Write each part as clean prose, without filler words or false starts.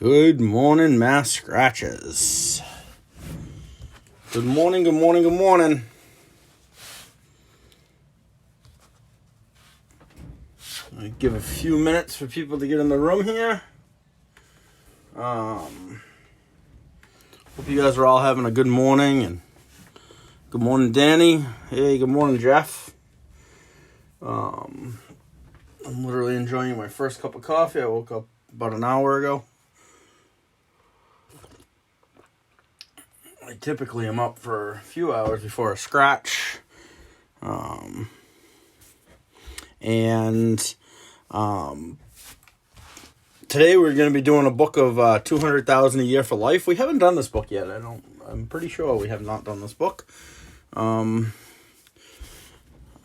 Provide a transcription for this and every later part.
Good morning, Mass Scratches. Good morning, good morning, good morning. I give a few minutes for people to get in the room here. Hope you guys are all having a good morning. And good morning, Danny. Hey, good morning, Jeff. I'm literally enjoying my first cup of coffee. I woke up about an hour ago. I typically am up for a few hours before a scratch. Today we're going to be doing a book of 200,000 a Year for Life. We haven't done this book yet. I'm pretty sure we have not done this book. I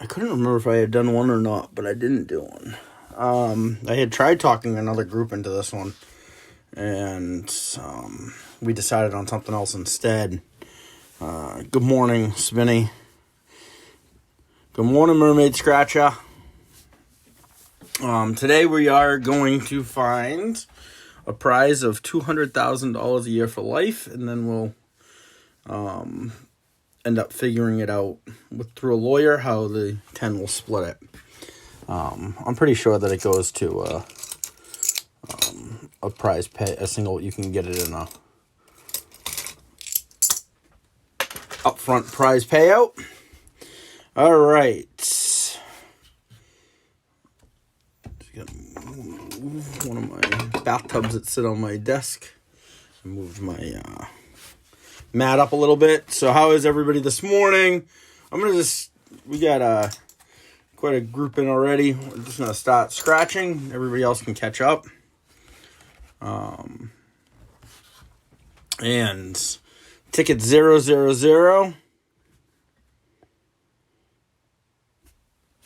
couldn't remember if I had done one or not, but I didn't do one. I had tried talking another group into this one, and we decided on something else instead. Good morning, Spinny. Good morning, Mermaid Scratcher. Today we are going to find a prize of $200,000 a year for life, and then we'll end up figuring it out through a lawyer how the 10 will split it. I'm pretty sure that it goes to a prize pay, a single. You can get it in a upfront prize payout. All right. One of my bathtubs that sit on my desk. I moved my mat up a little bit. So how is everybody this morning? We got quite a group in already. We're just going to start scratching. Everybody else can catch up. And ticket 000.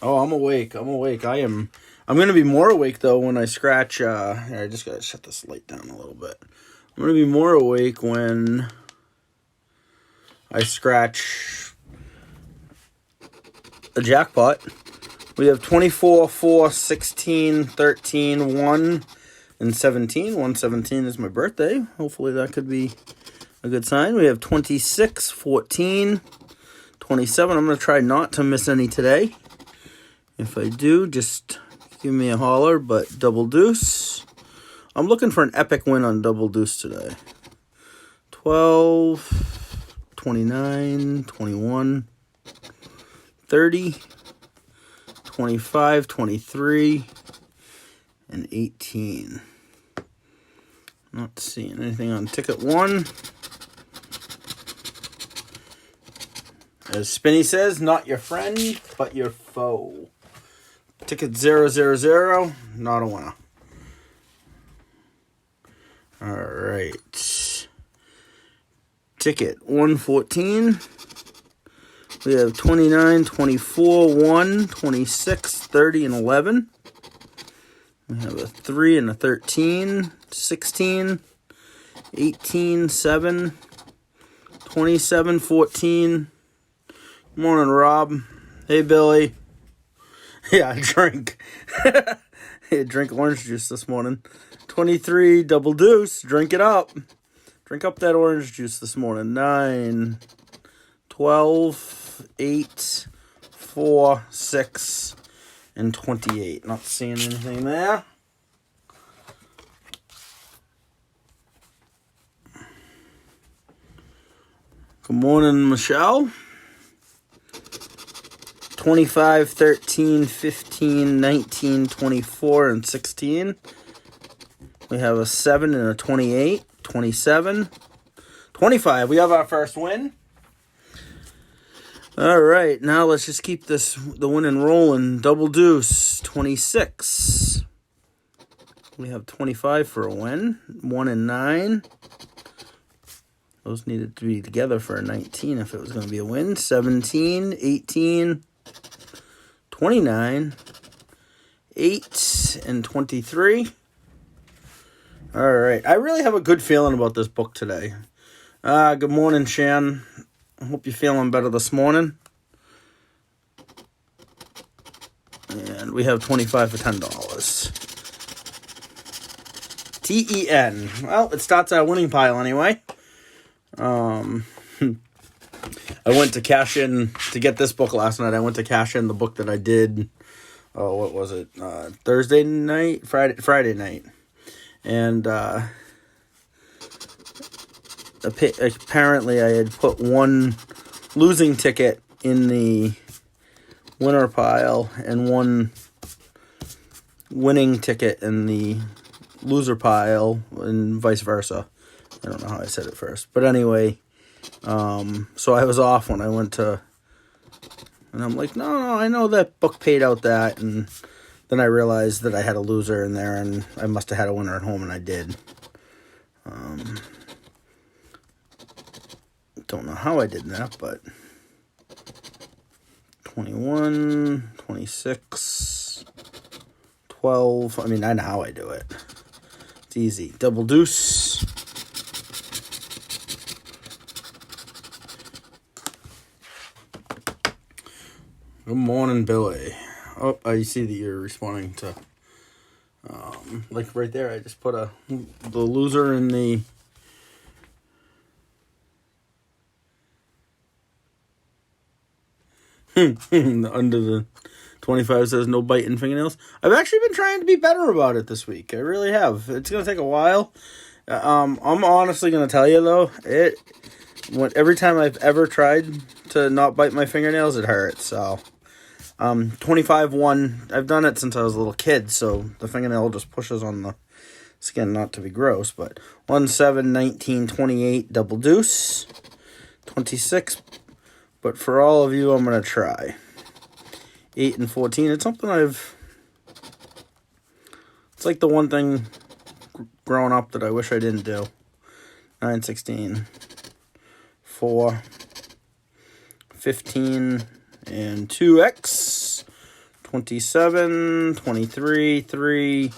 Oh, I'm awake. I'm going to be more awake, though, when I scratch. Here, I just got to shut this light down a little bit. I'm going to be more awake when I scratch a jackpot. We have 24, 4, 16, 13, 1, and 17. 117 is my birthday. Hopefully that could be a good sign. We have 26, 14, 27. I'm going to try not to miss any today. If I do, just give me a holler, but double deuce. I'm looking for an epic win on double deuce today. 12, 29, 21, 30, 25, 23, and 18. Not seeing anything on ticket 1. As Spinny says, not your friend, but your foe. Ticket 000, not a winner. All right. Ticket 114. We have 29, 24, 1, 26, 30, and 11. We have a 3 and a 13, 16, 18, 7, 27, 14. Good morning, Rob. Hey, Billy. Yeah, I drank. I drank orange juice this morning. 23, double deuce. Drink it up. Drink up that orange juice this morning. 9, 12, 8, 4, 6, and 28. Not seeing anything there. Good morning, Michelle. 25, 13, 15, 19, 24, and 16. We have a 7 and a 28, 27, 25. We have our first win. All right, now let's just keep the winning rolling. Double deuce, 26. We have 25 for a win. 1 and 9. Those needed to be together for a 19 if it was going to be a win. 17, 18, 29, 8, and 23. All right. I really have a good feeling about this book today. Good morning, Shan. I hope you're feeling better this morning. And we have 25 for $10. TEN. Well, it starts our winning pile anyway. I went to cash in to get this book last night. I went to cash in the book that I did. Oh, what was it? Thursday night, Friday night, and apparently I had put one losing ticket in the winner pile and one winning ticket in the loser pile, and vice versa. I don't know how I said it first, but anyway, so I was off when I went to, and I'm like, no, I know that book paid out that, and then I realized that I had a loser in there, and I must have had a winner at home, and I did. Don't know how I did that, but 21, 26, 12, I mean, I know how I do it. It's easy. Double deuce. Good morning, Billy. Oh, I see that you're responding to, like right there, I just put the loser in the, under the 25 says no biting fingernails. I've actually been trying to be better about it this week. I really have. It's going to take a while. I'm honestly going to tell you, though, every time I've ever tried to not bite my fingernails, it hurts, so... 25-1, I've done it since I was a little kid, so the fingernail just pushes on the skin, not to be gross, but 1, 7, 19, 28, double deuce, 26, but for all of you, I'm going to try. 8 and 14, it's something it's like the one thing growing up that I wish I didn't do. 9, 16, 4, 15, and 2x, 27, 23, 3,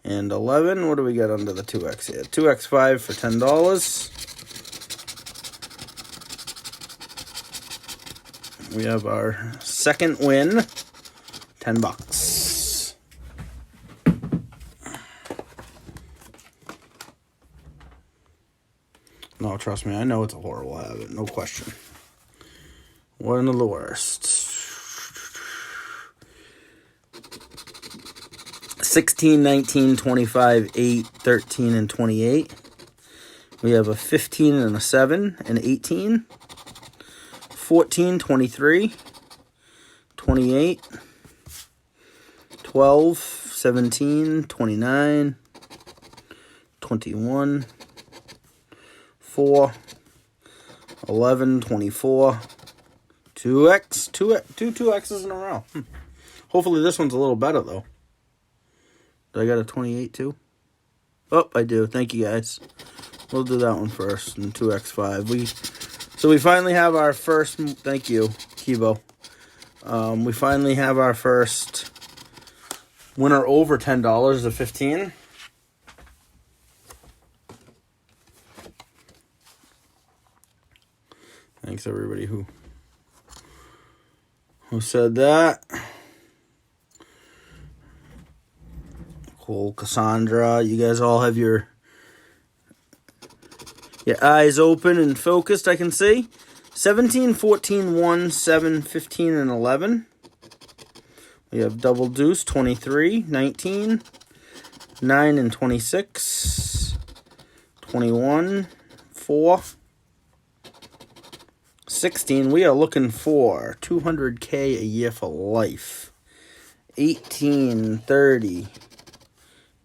and 11. What do we got under the 2x here? 2x5 for $10. We have our second win, $10. No, trust me, I know it's a horrible habit, no question. One of the worst. 16, 19, 25, 8, 13, and 28. We have a 15 and a 7 and 18. 14, 23, 28, 12, 17, 29, 21, 4, 11, 24, 2x, two X's in a row. Hopefully this one's a little better, though. Did I got a 28, too? Oh, I do. Thank you, guys. We'll do that one first, and 2x5. So we finally have our first... Thank you, Kibo. We finally have our first winner over $10 of 15. Thanks, everybody who said that. Cool, Cassandra. You guys all have your eyes open and focused, I can see. 17, 14, 1, 7, 15, and 11. We have double deuce, 23, 19, 9, and 26, 21, 4, 16. We are looking for $200K a year for life. 18, 30,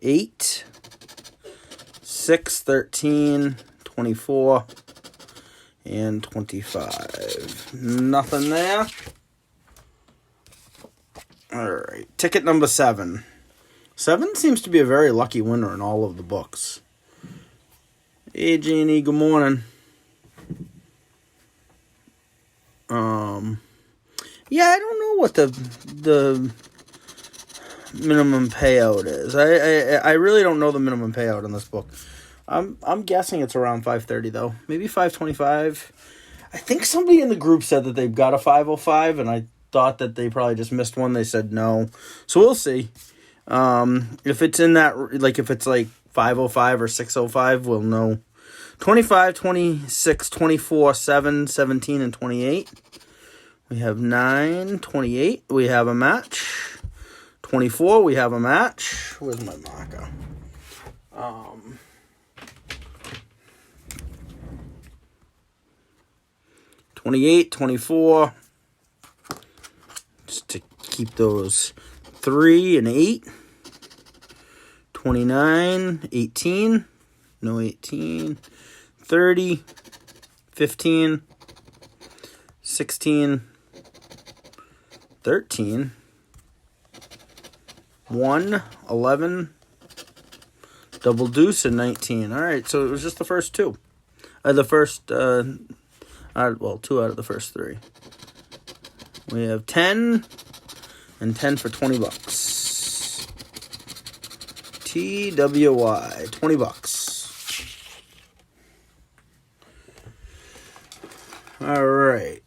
8, 6, 13, 24, and 25. Nothing there. Alright, ticket number 7. 7 seems to be a very lucky winner in all of the books. Hey, Jeannie, good morning. Yeah, I don't know what the minimum payout is. I really don't know the minimum payout in this book. I'm guessing it's around 530 though. Maybe 525. I think somebody in the group said that they've got a 505, and I thought that they probably just missed one. They said no. So we'll see. If it's in that, like if it's like 505 or 605, we'll know. 25, 26, 24, 7, 17, and 28. We have 9, 28. We have a match. 24, we have a match. Where's my marker? 28, 24. Just to keep those 3 and 8. 29, 18. No 18. 30, 15, 16, 13, 1, 11, double deuce, and 19. All right, so it was just the first two. The first, 2 out of the first 3. We have 10 and 10 for $20. TWY, $20. All right.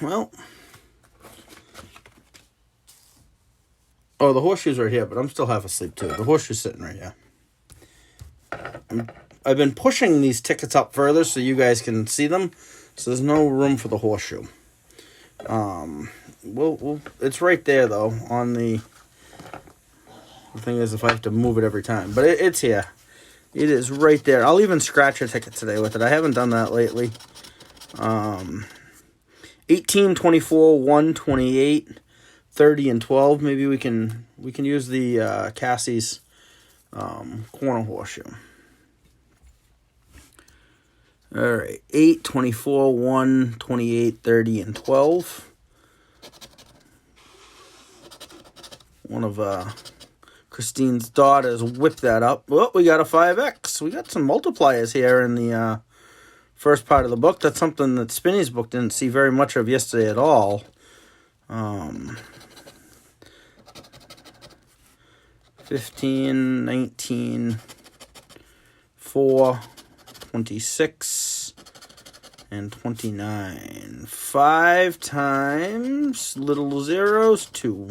Well. Oh, the horseshoe's right here, but I'm still half asleep too. The horseshoe's sitting right here. I've been pushing these tickets up further so you guys can see them. So there's no room for the horseshoe. It's right there though. On the thing is, if I have to move it every time, but it's here. It is right there. I'll even scratch a ticket today with it. I haven't done that lately. 18, 24, 1, 28, 30, and 12. Maybe we can use the Cassie's corner horseshoe. All right, 8, 24, 1, 28, 30, and 12. One of Christine's daughters whipped that up. Well, we got a 5X. We got some multipliers here in the first part of the book. That's something that Spinny's book didn't see very much of yesterday at all. 15, 19, 4, 26, and 29. 5 times little zeros, 2.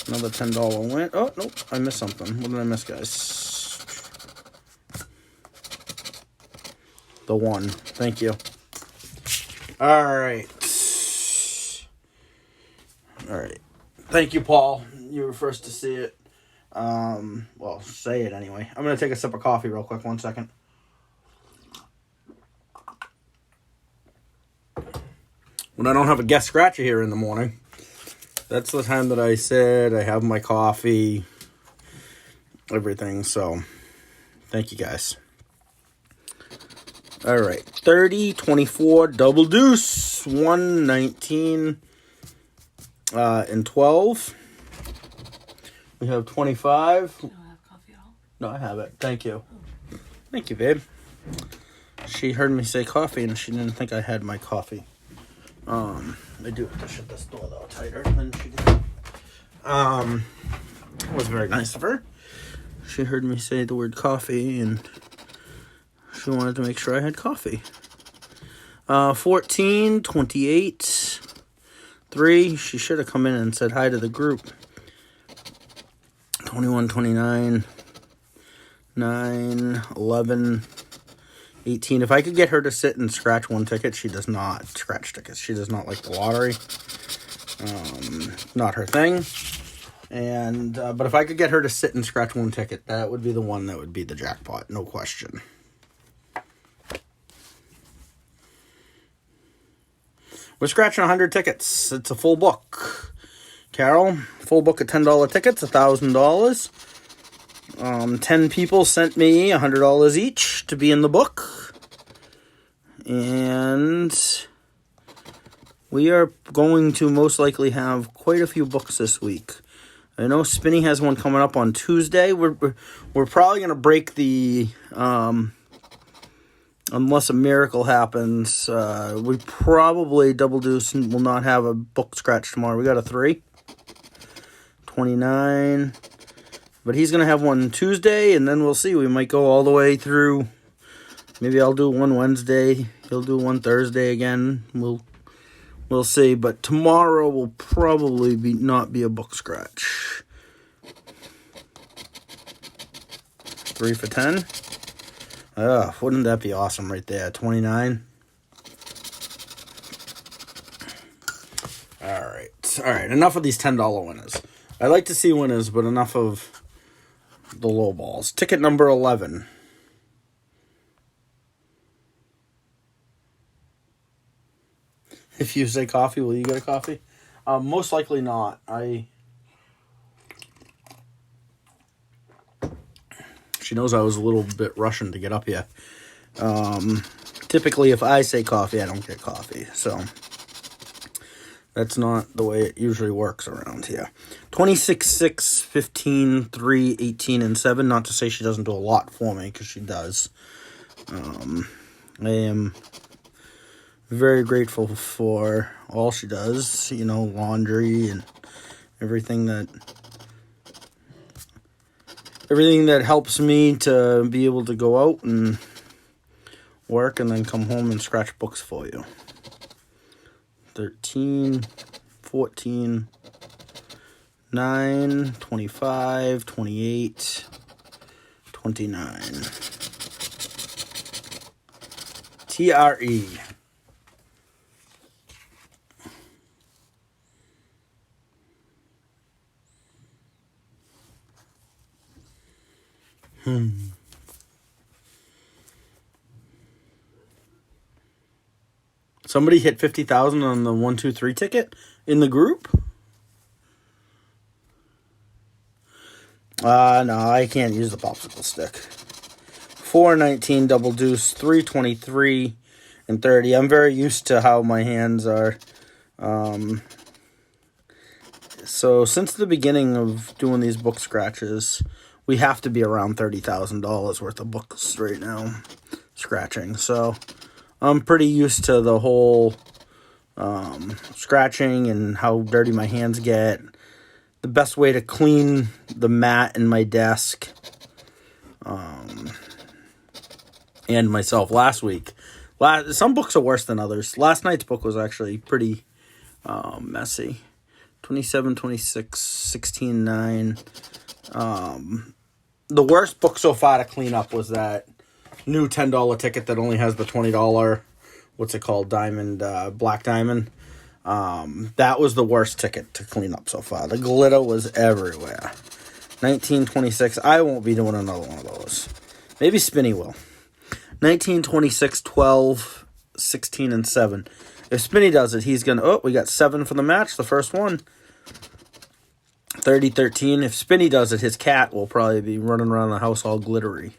Another $10 win. Oh, nope, I missed something. What did I miss, guys? The 1. Thank you. All right. All right. Thank you, Paul. You were first to see it. Well, say it anyway. I'm going to take a sip of coffee real quick. 1 second. When I don't have a guest scratcher here in the morning, that's the time that I said I have my coffee, everything. So, thank you guys. All right. 30, 24, double deuce, 1, 19, and 12. We have 25. You don't have coffee at all? No, I have it. Thank you. Oh. Thank you, babe. She heard me say coffee, and she didn't think I had my coffee. I do have to shut this door, though, tighter than she did. It was very nice of her. She heard me say the word coffee, and she wanted to make sure I had coffee. 14, 28, 3. She should have come in and said hi to the group. 21, 29, 9, 11, 18. If I could get her to sit and scratch one ticket, she does not scratch tickets. She does not like the lottery. Not her thing. And but if I could get her to sit and scratch one ticket, that would be the one that would be the jackpot. No question. We're scratching 100 tickets. It's a full book. Carol, full book of $10 tickets, $1,000. 10 people sent me $100 each to be in the book. And we are going to most likely have quite a few books this week. I know Spinny has one coming up on Tuesday. We're probably going to break the... unless a miracle happens, we probably, Double Deuce will not have a book scratch tomorrow. We got a 3. 29. But he's going to have one Tuesday, and then we'll see. We might go all the way through. Maybe I'll do one Wednesday. He'll do one Thursday again. We'll see. But tomorrow will probably not be a book scratch. 3 for 10. Wouldn't that be awesome right there? 29. All right. Enough of these $10 winners. I like to see winners, but enough of the low balls. Ticket number 11. If you say coffee, will you get a coffee? Most likely not. She knows I was a little bit rushing to get up here. Typically, if I say coffee, I don't get coffee. So that's not the way it usually works around here. 26, 6, 15, 3, 18, and 7. Not to say she doesn't do a lot for me, because she does. I am very grateful for all she does. Laundry and everything that helps me to be able to go out and work and then come home and scratch books for you. 13, 14, 9, 25, 28, 29. TRE. Somebody hit 50,000 on the 1, 2, 3 ticket in the group? No, I can't use the popsicle stick. 419 double deuce, 323 and 30. I'm very used to how my hands are. So since the beginning of doing these book scratches, we have to be around $30,000 worth of books right now scratching. So I'm pretty used to the whole scratching and how dirty my hands get. The best way to clean the mat in my desk and myself last week. Some books are worse than others. Last night's book was actually pretty messy. 27, 26, 16, 9. The worst book so far to clean up was that new $10 ticket that only has the $20, what's it called, black diamond. That was the worst ticket to clean up so far. The glitter was everywhere. 1926, I won't be doing another one of those. Maybe Spinny will. 1926, 12, 16, and 7. If Spinny does it, he's going to... Oh, we got 7 for the match, the first one. 30, 13. If Spinny does it, his cat will probably be running around the house all glittery.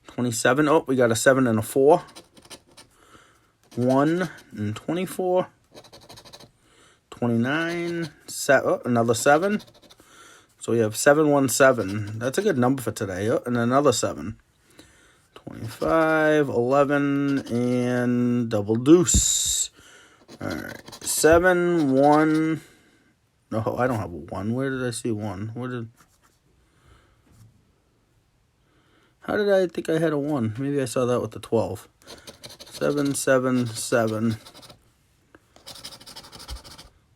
27. Oh, we got a 7 and a 4. 1 and 24. 29. Another 7. So we have 717. That's a good number for today. Oh, and another 7. 25, 11, and double deuce. All right. 7, 1. No, I don't have a 1. Where did I see 1? How did I think I had a 1? Maybe I saw that with the 12. 7, 7, 7.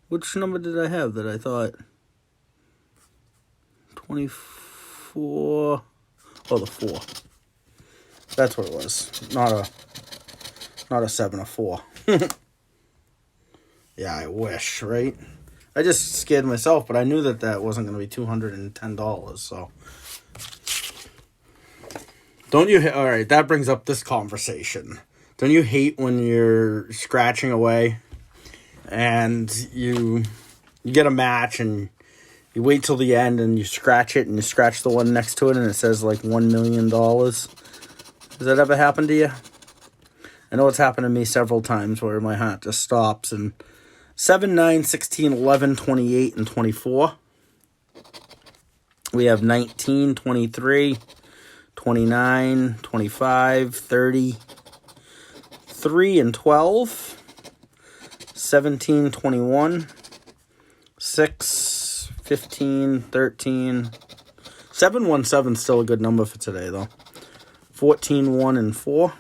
Which number did I have that I thought? 24. Oh, the 4. That's what it was. Not a 7, a 4. Yeah, I wish, right? I just scared myself, but I knew that wasn't going to be $210, so. Don't you... All right, that brings up this conversation. Don't you hate when you're scratching away and you get a match and you wait till the end and you scratch it and you scratch the one next to it and it says like $1 million? Does that ever happen to you? I know it's happened to me several times where my heart just stops. And 7, 9, 16, 11, 28, and 24. We have 19, 23, 29, 25, 30, 3 and 12, 17, 21, 6, 15, 13. 717 is still a good number for today, though. 14, 1, and 4.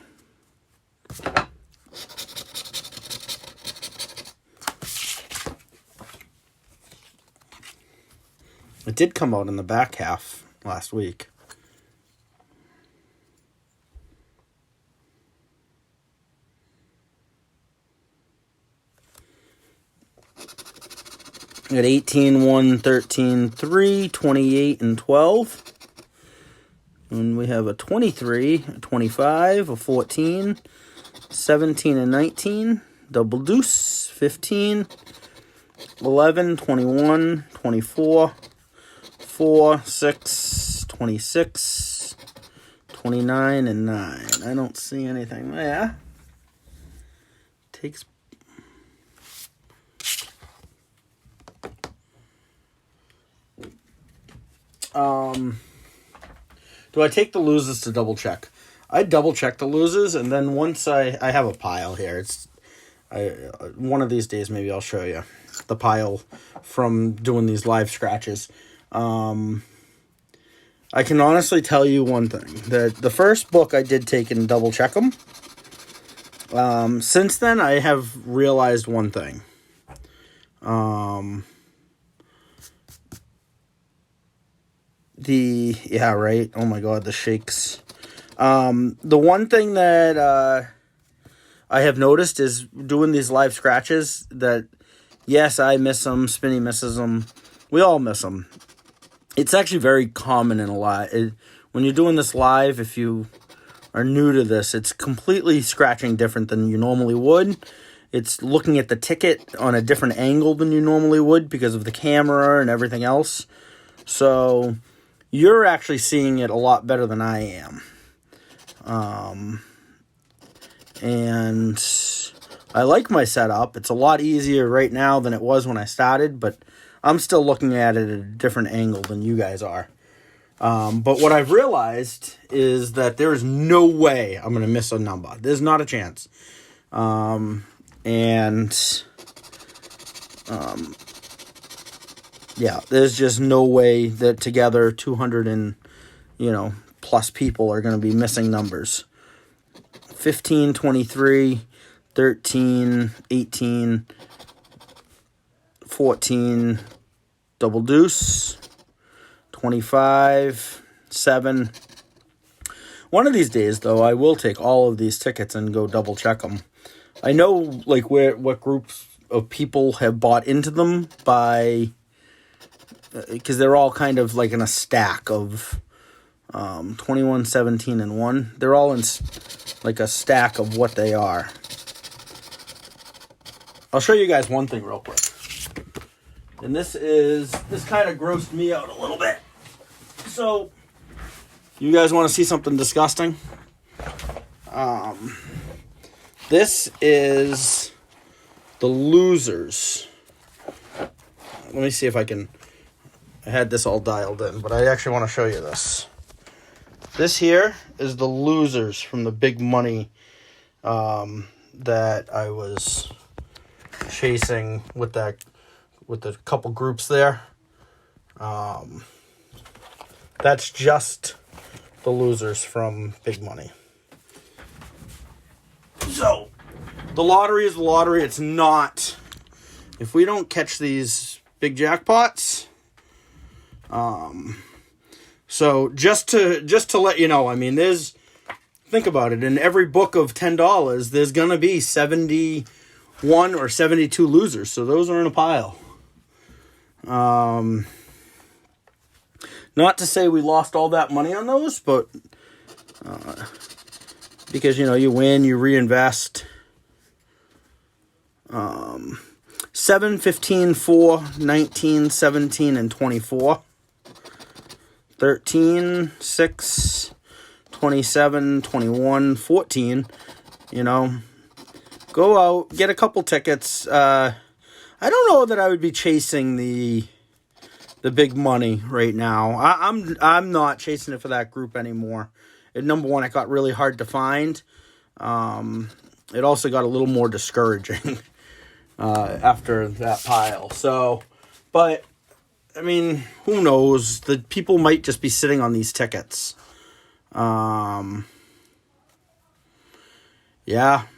It did come out in the back half last week. We got 18, 1, 13, 3, 28, and 12. And we have a 23, a 25, a 14, 17, and 19. Double deuce, 15, 11, 21, 24, 4, 6, 26, 29, and 9. I don't see anything there. Takes... Do I take the losers to double check? I double check the losers, and then once I have a pile here. One of these days maybe I'll show you the pile from doing these live scratches. I can honestly tell you one thing, that the first book I did take and double check them. Since then I have realized one thing. Yeah, right. Oh my God, the shakes. The one thing that I have noticed is doing these live scratches that, yes, I miss them. Spinny misses them. We all miss them. It's actually very common in a lot. When you're doing this live, if you are new to this, it's completely scratching different than you normally would. It's looking at the ticket on a different angle than you normally would because of the camera and everything else. So you're actually seeing it a lot better than I am. And I like my setup. It's a lot easier right now than it was when I started, but I'm still looking at it at a different angle than you guys are. But what I've realized is that there is no way I'm going to miss a number. There's not a chance. Yeah, there's just no way that together 200 and, plus people are going to be missing numbers. 15, 23, 13, 18, 14, double deuce, 25, 7. One of these days, though, I will take all of these tickets and go double check them. I know, what groups of people have bought into them because they're all kind of like in a stack of 21, 17, and 1. They're all in like a stack of what they are. I'll show you guys one thing real quick. And this kind of grossed me out a little bit. So, you guys want to see something disgusting? This is the losers. Let me see if I had this all dialed in, but I actually want to show you this. This here is the losers from the big money that I was chasing with the couple groups there. That's just the losers from big money. So, the lottery is the lottery. It's not. If we don't catch these big jackpots, so just to let you know, think about it. In every book of $10, there's gonna be 71 or 72 losers. So those are in a pile. Not to say we lost all that money on those, but because you win, you reinvest. 7, 15, 4, 19, 17, and 24. 13, 6, 27, 21, 14. Go out, get a couple tickets. I don't know that I would be chasing the big money right now. I'm not chasing it for that group anymore. Number one, it got really hard to find. It also got a little more discouraging after that pile. So, but who knows? The people might just be sitting on these tickets. Yeah,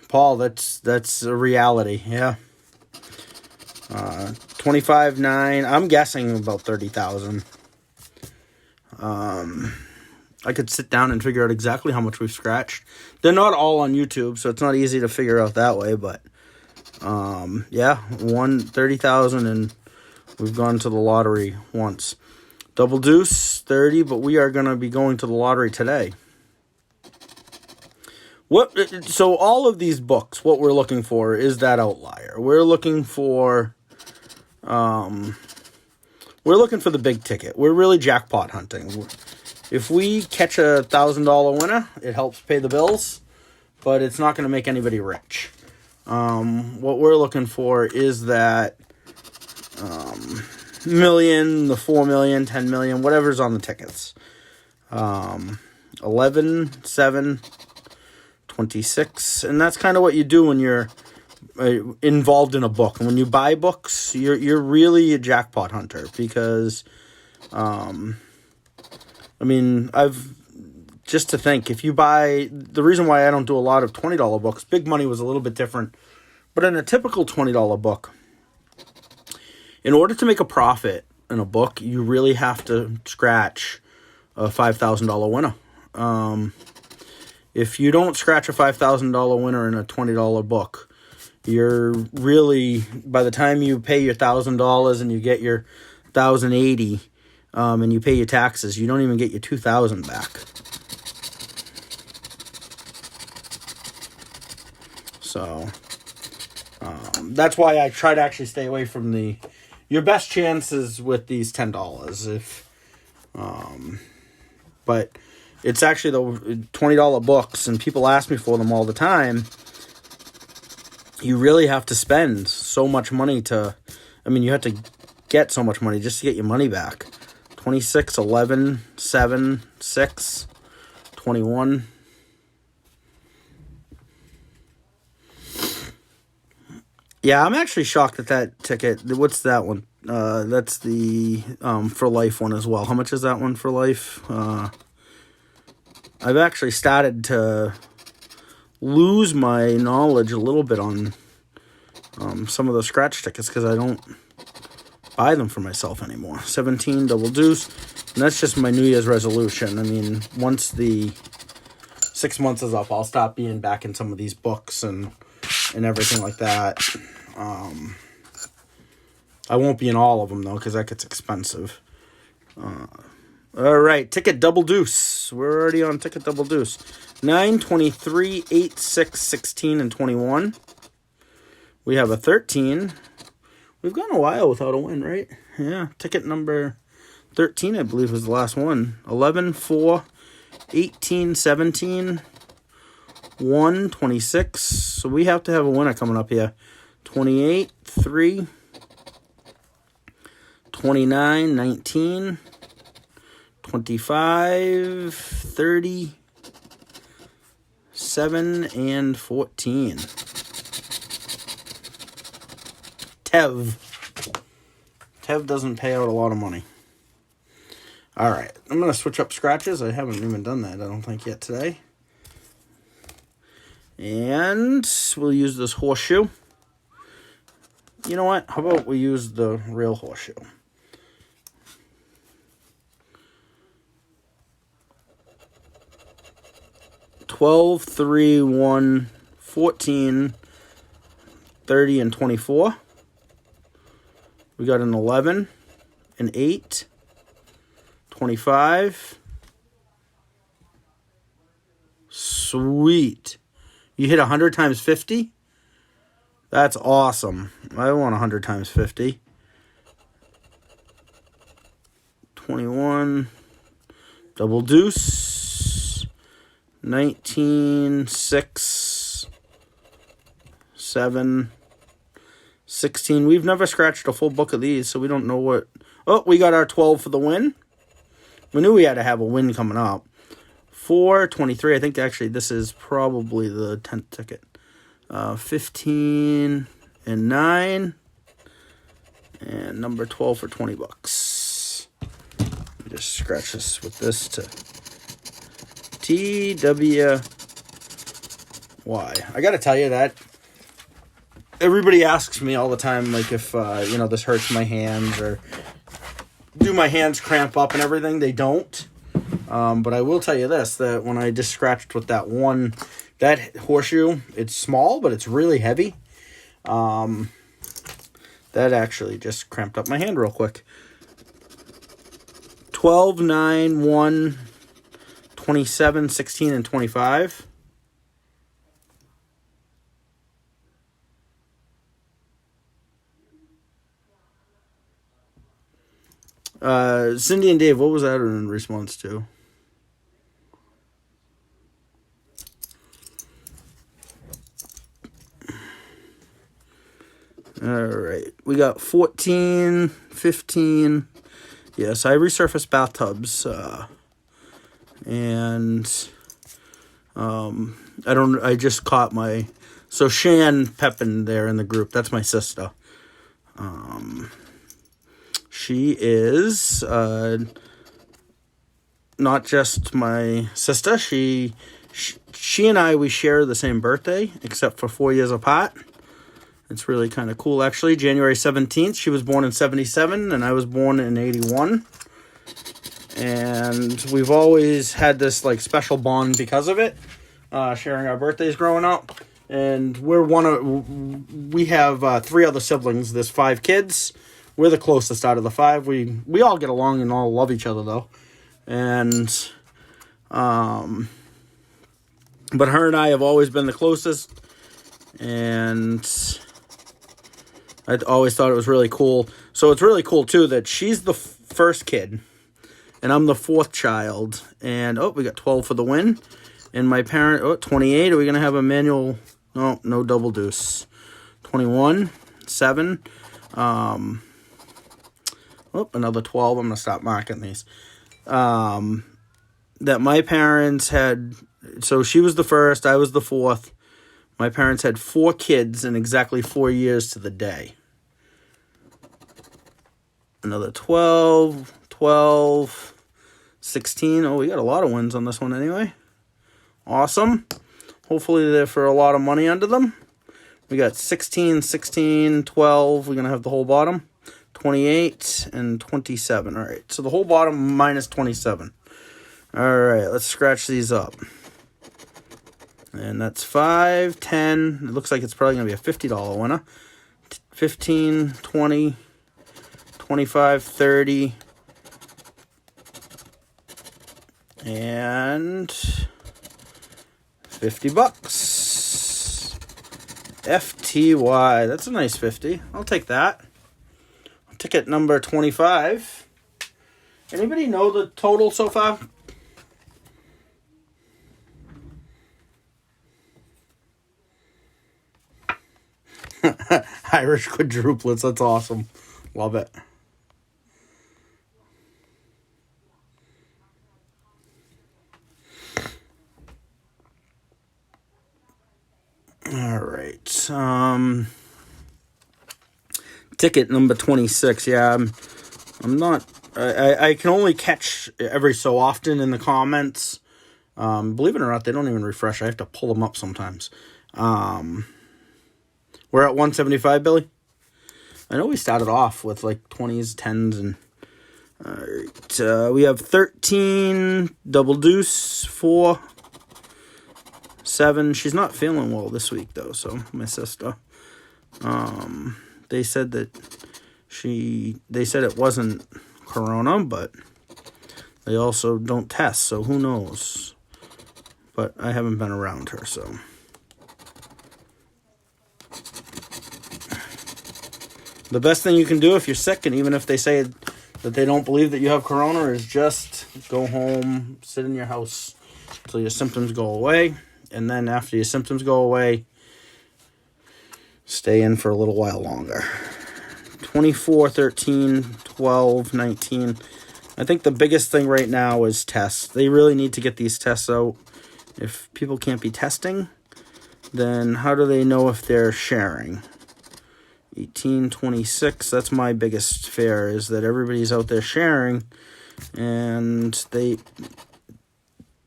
Paul, that's a reality. Yeah. 25.9. I'm guessing about 30,000. I could sit down and figure out exactly how much we've scratched. They're not all on YouTube, so it's not easy to figure out that way. But yeah, 30,000 and We've gone to the lottery once. Double Deuce, 30, but we are going to be going to the lottery today. So all of these books, what we're looking for is that outlier. We're looking for the big ticket. We're really jackpot hunting. If we catch a $1,000 winner, it helps pay the bills, but it's not going to make anybody rich. What we're looking for is that million, the 4 million, 10 million, whatever's on the tickets. 11, 7, 26, and that's kind of what you do when you're involved in a book. And when you buy books, you're really a jackpot hunter because, just to think, if you buy, the reason why I don't do a lot of $20 books, Big Money was a little bit different, but in a typical $20 book, in order to make a profit in a book, you really have to scratch a $5,000 winner. If you don't scratch a $5,000 winner in a $20 book, you're really, by the time you pay your $1,000 and you get your $1,080, and you pay your taxes, you don't even get your $2,000 back. So, that's why I try to actually stay away from your best chances with these $10. But it's actually the $20 books, and people ask me for them all the time. You really have to spend so much money you have to get so much money just to get your money back. 26, 11, 7, 6, 21. Yeah, I'm actually shocked at that ticket. What's that one? That's the For Life one as well. How much is that one for life? I've actually started to lose my knowledge a little bit on some of the scratch tickets because I don't buy them for myself anymore. 17 Double Deuce, and that's just my New Year's resolution. Once the 6 months is up, I'll stop being back in some of these books and everything like that. I won't be in all of them though because that gets expensive. All right, ticket Double Deuce. We're already on ticket Double Deuce. 9, 23, 8, 6, 16, and 21. We have a 13. We've gone a while without a win, right? Yeah, ticket number 13, I believe, was the last one. 11, 4, 18, 17, 1, 26. So we have to have a winner coming up here. 28, 3, 29, 19, 25, 30, 7, and 14. Tev doesn't pay out a lot of money. All right, I'm going to switch up scratches. I haven't even done that, I don't think, yet today. And we'll use this horseshoe. You know what? How about we use the real horseshoe? $12, 3, 1, 14, 30, and 24. We got an 11, an 8, 25. Sweet. You hit 100 times 50? That's awesome. I want 100 times 50. 21. Double Deuce. 19, 6, 7, 16. We've never scratched a full book of these, so we don't know what... Oh, we got our 12 for the win. We knew we had to have a win coming up. 4, 23. I think actually this is probably the 10th ticket. 15 and 9. And number 12 for 20 bucks. Let me just scratch this with this to TWY. I got to tell you that everybody asks me all the time, like, if, this hurts my hands or do my hands cramp up and everything. They don't. But I will tell you this, that when I just scratched with that horseshoe, it's small, but it's really heavy. That actually just cramped up my hand real quick. 12, 9, 1, 27, 16, and 25. Cindy and Dave, what was that in response to? All right. We got 14, 15. Yes, I resurfaced bathtubs. And I just caught my... So Shan Pepin there in the group, that's my sister. She is not just my sister. She and I, we share the same birthday, except for 4 years apart. It's really kind of cool, actually. January 17th, she was born in 77, and I was born in 81. And we've always had this, like, special bond because of it, sharing our birthdays growing up. And we have 3 other siblings. There's 5 kids. We're the closest out of the 5. We all get along and all love each other, though. And, but her and I have always been the closest. And I always thought it was really cool. So it's really cool, too, that she's the first kid. And I'm the 4th child. And, we got 12 for the win. And my parent, 28. Are we going to have a manual? No double deuce. 21, 7. Another 12. I'm going to stop marking these. That my parents had, so she was the first, I was the 4th. My parents had 4 kids in exactly 4 years to the day. Another 12, 16. We got a lot of wins on this one anyway. Awesome. Hopefully they're for a lot of money under them. We got 16, 16, 12. We're going to have the whole bottom. 28 and 27. All right, so the whole bottom minus 27. All right, let's scratch these up. And that's 5, 10. It looks like it's probably going to be a $50 winner. 15, 20, 25, 30. And $50. FTY. That's a nice 50. I'll take that. Ticket number 25. Anybody know the total so far? Irish quadruplets. That's awesome. Love it. All right. Ticket number 26. Yeah, I'm not... I can only catch every so often in the comments. Believe it or not, they don't even refresh. I have to pull them up sometimes. We're at 175, Billy. I know we started off with like 20s, 10s, and... All right. We have 13, double deuce, 4, 7. She's not feeling well this week, though, so my sister. They said that they said it wasn't corona, but they also don't test, so who knows. But I haven't been around her, so. The best thing you can do if you're sick, and even if they say that they don't believe that you have corona, is just go home, sit in your house until your symptoms go away. And then after your symptoms go away, stay in for a little while longer. 24, 13, 12, 19. I think the biggest thing right now is tests. They really need to get these tests out. If people can't be testing, then how do they know if they're sharing? 18, 26. That's my biggest fear, is that everybody's out there sharing and they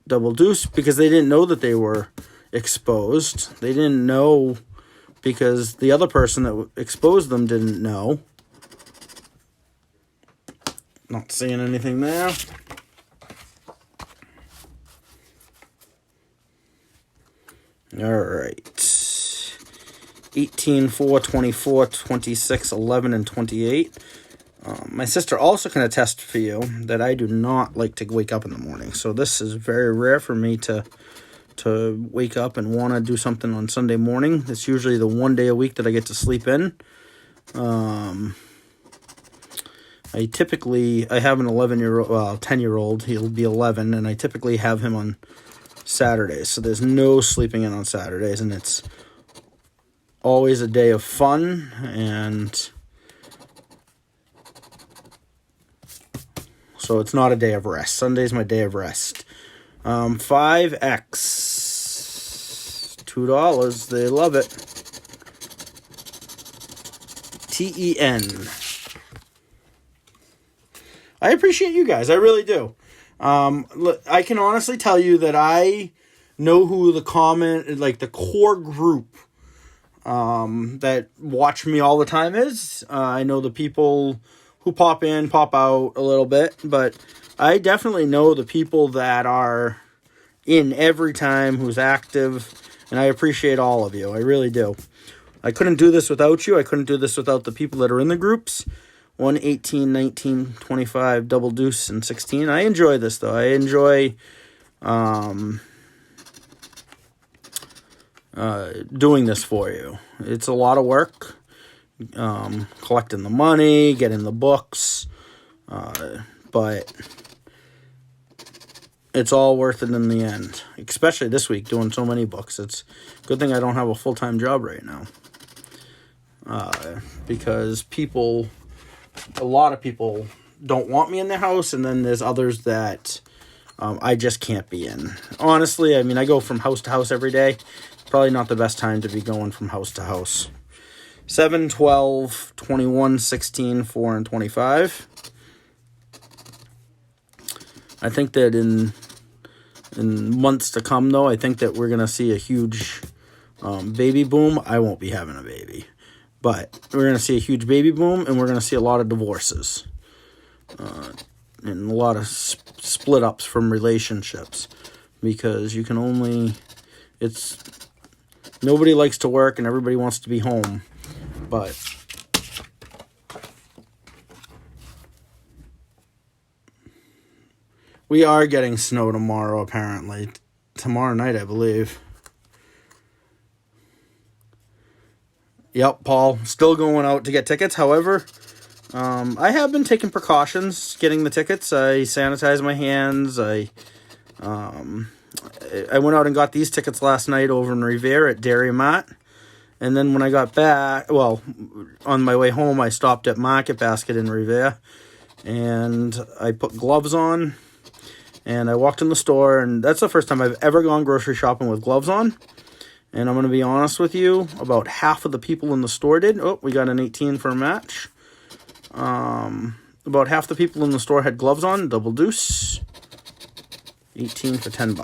double deuce because they didn't know that they were exposed. They didn't know because the other person that exposed them didn't know. Not seeing anything there. All right. 18, 4, 24, 26, 11, and 28. My sister also can attest for you that I do not like to wake up in the morning. So this is very rare for me to wake up and want to do something on Sunday morning. It's usually the one day a week that I get to sleep in. I have an 10-year-old. He'll be 11, and I typically have him on Saturdays. So there's no sleeping in on Saturdays, and it's always a day of fun, and so it's not a day of rest. Sunday's my day of rest. 5X, $2. They love it. TEN. I appreciate you guys. I really do. I can honestly tell you that I know who the core group that watch me all the time is. I know the people who pop in, pop out a little bit, but I definitely know the people that are in every time, who's active, and I appreciate all of you. I really do. I couldn't do this without you. I couldn't do this without the people that are in the groups. 1, 18, 19, 25, double deuce, and 16. I enjoy this, though. I enjoy doing this for you. It's a lot of work. Collecting the money, getting the books, but it's all worth it in the end, especially this week doing so many books. It's a good thing I don't have a full-time job right now, because a lot of people don't want me in their house, and then there's others that I just can't be in. Honestly, I mean, I go from house to house every day. Probably not the best time to be going from house to house. 7, 12, 21, 16, 4, and 25. I think that in months to come, though, I think that we're going to see a huge baby boom. I won't be having a baby, but we're going to see a huge baby boom, and we're going to see a lot of divorces and a lot of split-ups from relationships, because you can only... Nobody likes to work, and everybody wants to be home. But we are getting snow tomorrow, apparently. Tomorrow night, I believe. Yep, Paul. Still going out to get tickets. However, I have been taking precautions getting the tickets. I sanitize my hands. I went out and got these tickets last night over in Revere at Dairy Mart. And then when I got back, on my way home, I stopped at Market Basket in Revere, and I put gloves on, and I walked in the store, and that's the first time I've ever gone grocery shopping with gloves on. And I'm going to be honest with you, about half of the people in the store did. Oh, we got an 18 for a match. About half the people in the store had gloves on, double deuce. 18 for $10.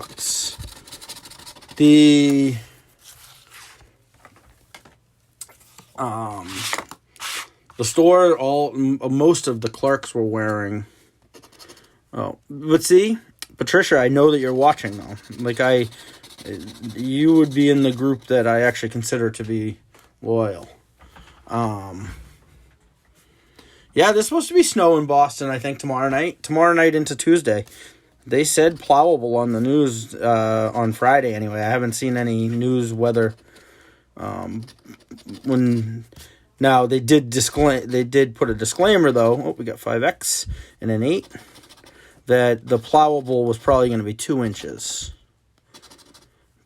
The store, most of the clerks were wearing. Oh, but see, Patricia, I know that you're watching though. You would be in the group that I actually consider to be loyal. Yeah, there's supposed to be snow in Boston, I think, tomorrow night into Tuesday. They said plowable on the news on Friday anyway. I haven't seen any news weather. Now they did put a disclaimer though. Oh, we got 5X and an 8, that the plowable was probably going to be 2 inches.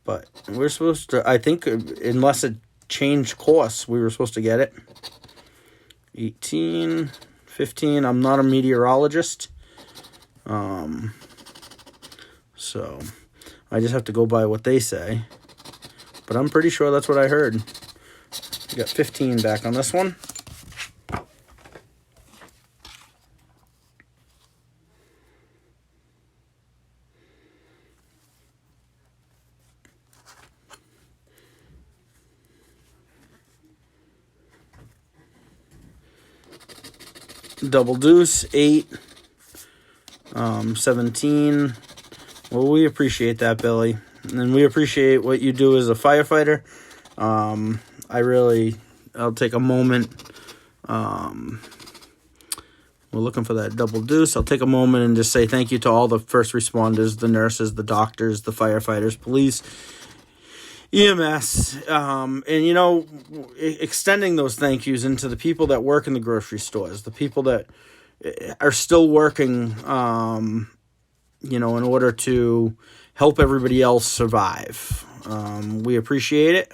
But we're supposed to, I think, unless it changed course, we were supposed to get it. 18, 15. I'm not a meteorologist. So I just have to go by what they say. But I'm pretty sure that's what I heard. We got 15 back on this one. Double deuce, 8, 17. Well, we appreciate that, Billy. And we appreciate what you do as a firefighter. I'll take a moment. We're looking for that double deuce. I'll take a moment and just say thank you to all the first responders, the nurses, the doctors, the firefighters, police, EMS, and, extending those thank yous into the people that work in the grocery stores, the people that are still working, in order to help everybody else survive. We appreciate it,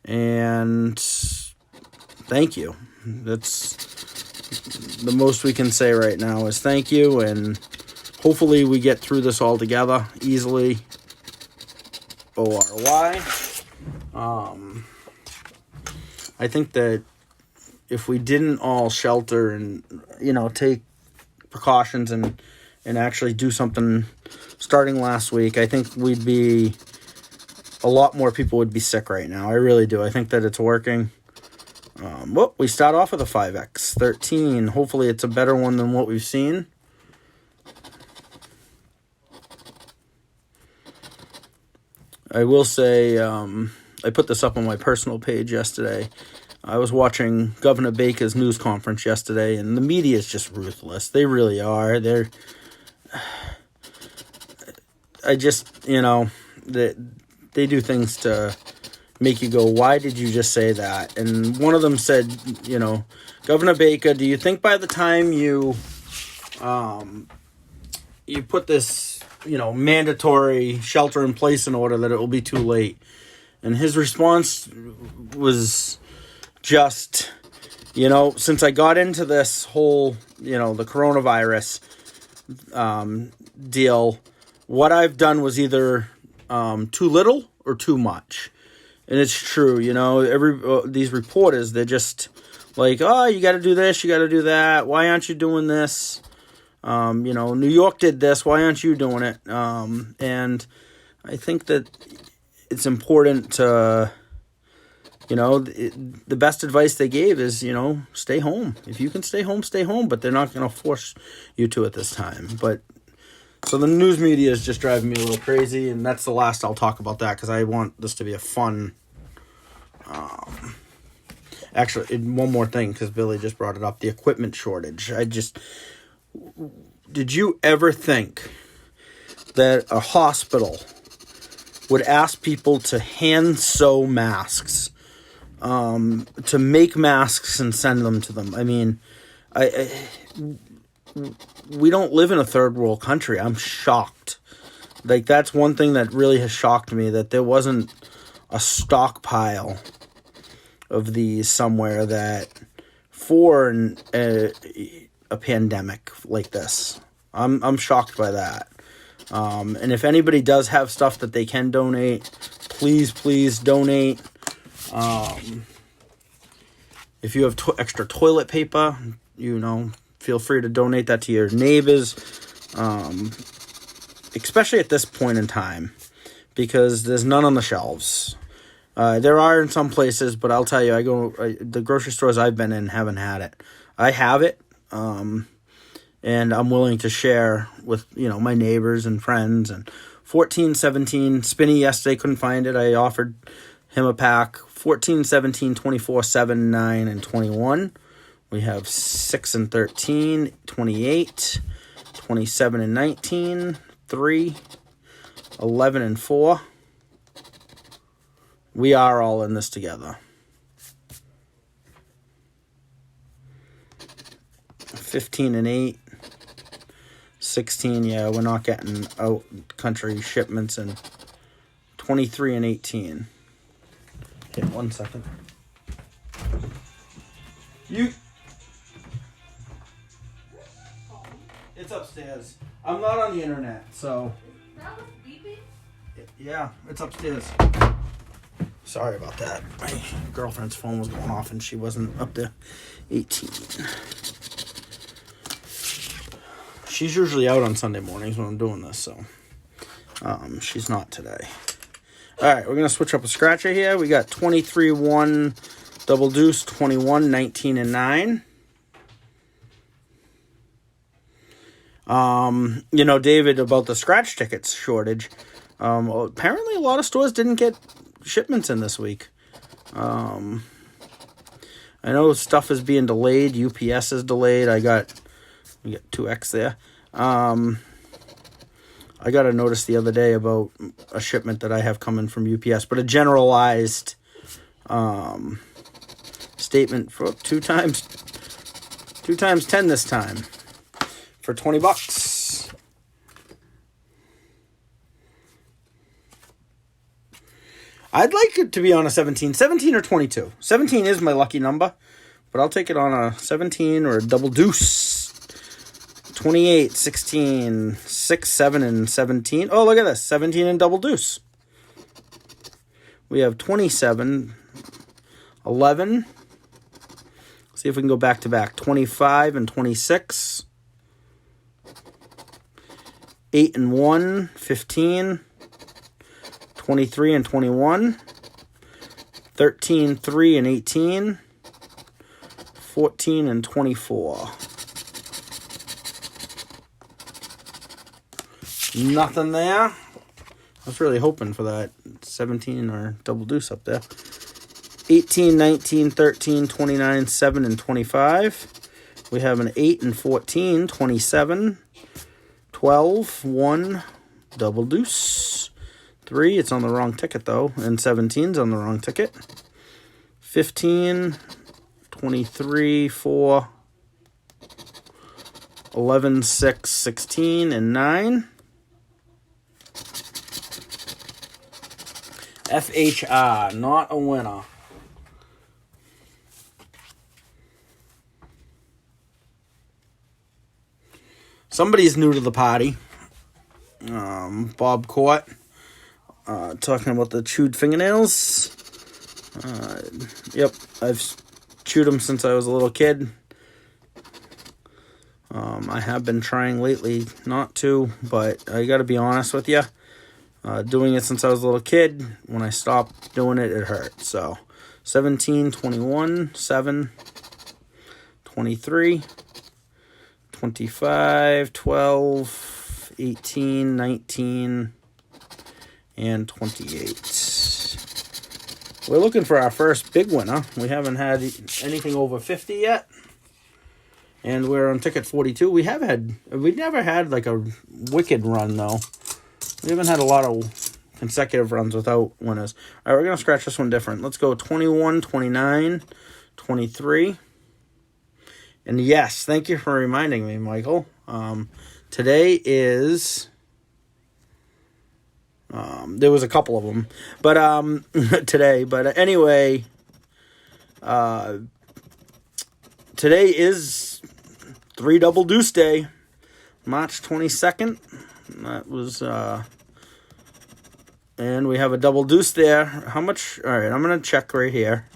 and thank you. That's the most we can say right now is thank you, and hopefully we get through this all together easily. ORY. I think that if we didn't all shelter and, take precautions and actually do something starting last week, I think a lot more people would be sick right now. I really do. I think that it's working. We start off with a 5x13. Hopefully it's a better one than what we've seen. I will say, I put this up on my personal page yesterday. I was watching Governor Baker's news conference yesterday, and the media is just ruthless. They really are. They do things to make you go, why did you just say that? And one of them said, Governor Baker, do you think by the time you put this, mandatory shelter in place in order that it will be too late? And his response was just, since I got into this whole, the coronavirus deal, what I've done was either too little or too much. And it's true, these reporters, they're just like, oh, you got to do this, you got to do that. Why aren't you doing this? New York did this. Why aren't you doing it? And I think that it's important to, the best advice they gave is, stay home. If you can stay home, stay home. But they're not going to force you to at this time. So the news media is just driving me a little crazy, and that's the last I'll talk about that because I want this to be a fun. Actually, one more thing because Billy just brought it up: the equipment shortage. Did you ever think that a hospital would ask people to hand sew masks, to make masks and send them to them? I mean, we don't live in a third world country. I'm shocked. Like, that's one thing that really has shocked me, that there wasn't a stockpile of these somewhere that for a pandemic like this. I'm shocked by that. And if anybody does have stuff that they can donate, please donate. If you have extra toilet paper, feel free to donate that to your neighbors, especially at this point in time, because there's none on the shelves. There are in some places, but I'll tell you, the grocery stores I've been in haven't had it. I have it, and I'm willing to share with, my neighbors and friends. And 14, 17, Spinny yesterday couldn't find it. I offered him a pack. 14, 17, 24, 7, 9, and 21. We have 6 and 13, 28, 27 and 19, 3, 11 and 4. We are all in this together. 15 and 8, 16, we're not getting out country shipments, and 23 and 18. Okay, 1 second. It's upstairs. I'm not on the internet, so. That was beeping? Yeah, it's upstairs. Sorry about that. My girlfriend's phone was going off and she wasn't up to 18. She's usually out on Sunday mornings when I'm doing this, so she's not today. All right, we're going to switch up a scratcher here. We got 23-1 double deuce, 21, 19, and 9. David, about the scratch tickets shortage. Apparently a lot of stores didn't get shipments in this week. I know stuff is being delayed. UPS is delayed. We got 2X there. I got a notice the other day about a shipment that I have coming from UPS, but a generalized statement for 2 times 10 this time for $20. I'd like it to be on a 17 or 22. 17 is my lucky number, but I'll take it on a 17 or a double deuce. 28, 16, 6, 7, and 17. Oh, look at this. 17 and double deuce. We have 27, 11. See if we can go back to back. 25 and 26. 8 and 1, 15. 23 and 21. 13, 3 and 18. 14 and 24. Nothing there. I was really hoping for that 17 or double deuce up there. 18, 19, 13, 29, 7, and 25. We have an 8 and 14, 27, 12, 1, double deuce. 3, it's on the wrong ticket though, and 17's on the wrong ticket. 15, 23, 4, 11, 6, 16, and 9. FHR, not a winner. Somebody's new to the party. Bob Court. Talking about the chewed fingernails. Yep, I've chewed them since I was a little kid. I have been trying lately not to, but I gotta be honest with you. Doing it since I was a little kid. When I stopped doing it, it hurt. So, 17, 21, 7, 23, 25, 12, 18, 19, and 28. We're looking for our first big winner. We haven't had anything over 50 yet. And we're on ticket 42. We've never had like a wicked run though. We haven't had a lot of consecutive runs without winners. All right, we're going to scratch this one different. Let's go 21, 29, 23. And yes, thank you for reminding me, Michael. Today is... there was a couple of them. But today. But anyway, today is 3 Double Deuce Day. March 22nd. That was, and we have a double deuce there. How much? All right, I'm going to check right here.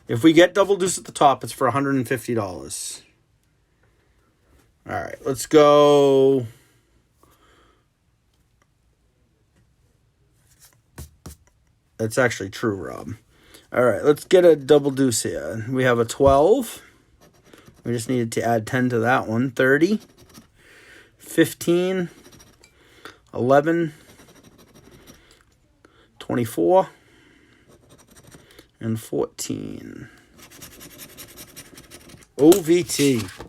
If we get double deuce at the top, it's for $150. All right, let's go. That's actually true, Rob. All right, let's get a double deuce here. We have a 12. We just needed to add 10 to that one. 30. 15, 11, 24, and 14. OVT.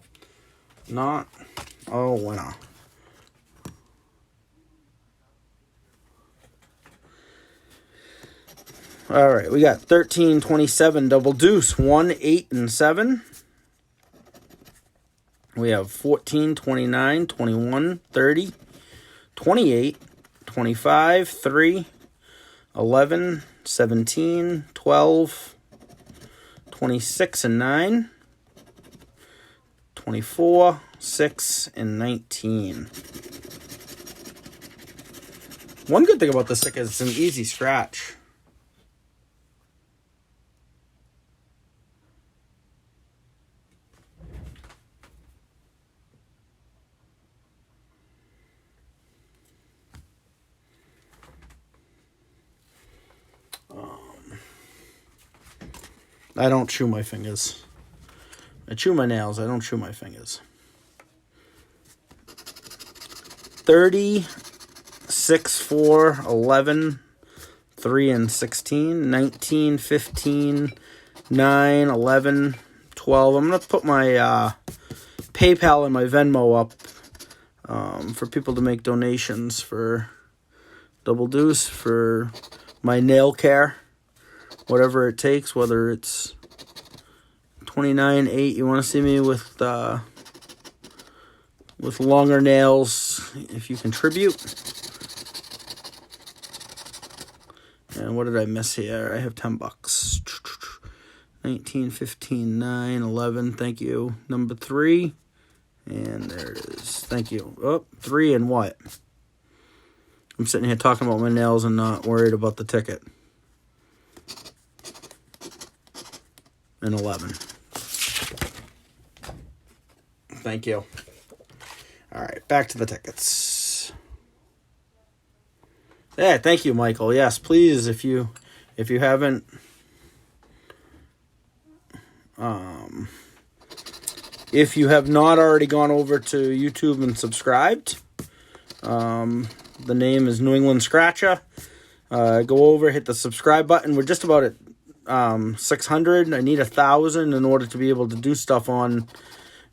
Not a winner. All right, we got 13, 27, double deuce, 1, 8, and 7. We have 14, 29, 21, 30, 28, 25, 3, 11, 17, 12, 26, and 9, 24, 6, and 19. One good thing about this ticket is it's an easy scratch. I don't chew my fingers. I chew my nails. I don't chew my fingers. 30, 6, 4, 11, 3 and 16, 19, 15, 9, 11, 12. I'm going to put my PayPal and my Venmo up for people to make donations for Double Deuce, for my nail care, whatever it takes, whether it's 29, 8, you want to see me with longer nails, if you contribute. And what did I miss here? I have $10. 19, 15, 9, 11. Thank you. Number 3. And there it is. Thank you. Oh, 3 and what? I'm sitting here talking about my nails and not worried about the ticket. And 11. Thank you. All right, back to the tickets. Yeah, thank you, Michael. Yes, please, if you haven't if you have not already gone over to YouTube and subscribed, the name is New England Scratcher. Go over, hit the subscribe button. We're just about at 600. I need 1,000 in order to be able to do stuff on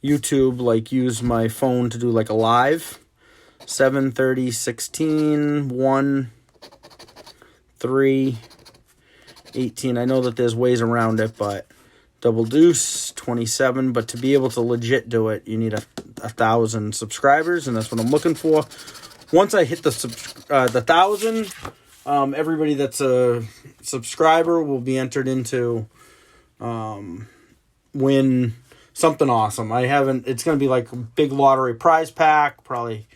YouTube, like use my phone to do like a live. 7, 30, 16, 1, 3, 18. I know that there's ways around it, but Double Deuce, 27. But to be able to legit do it, you need 1,000 subscribers, and that's what I'm looking for. Once I hit the 1,000, everybody that's a subscriber will be entered into win something awesome. It's going to be like a big lottery prize pack, probably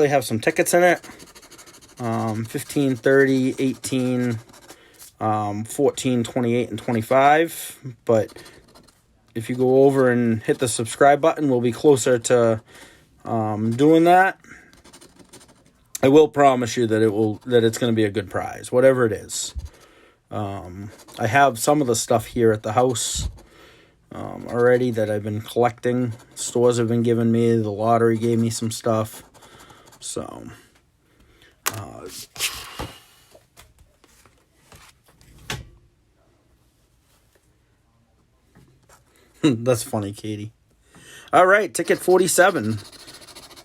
have some tickets in it. 15, 30, 18, 14, 28, and 25. But if you go over and hit the subscribe button, we'll be closer to doing that. I will promise you that it's going to be a good prize, whatever it is. I have some of the stuff here at the house already that I've been collecting. Stores have been giving me. The lottery gave me some stuff. So, that's funny, Katie. All right, ticket 47.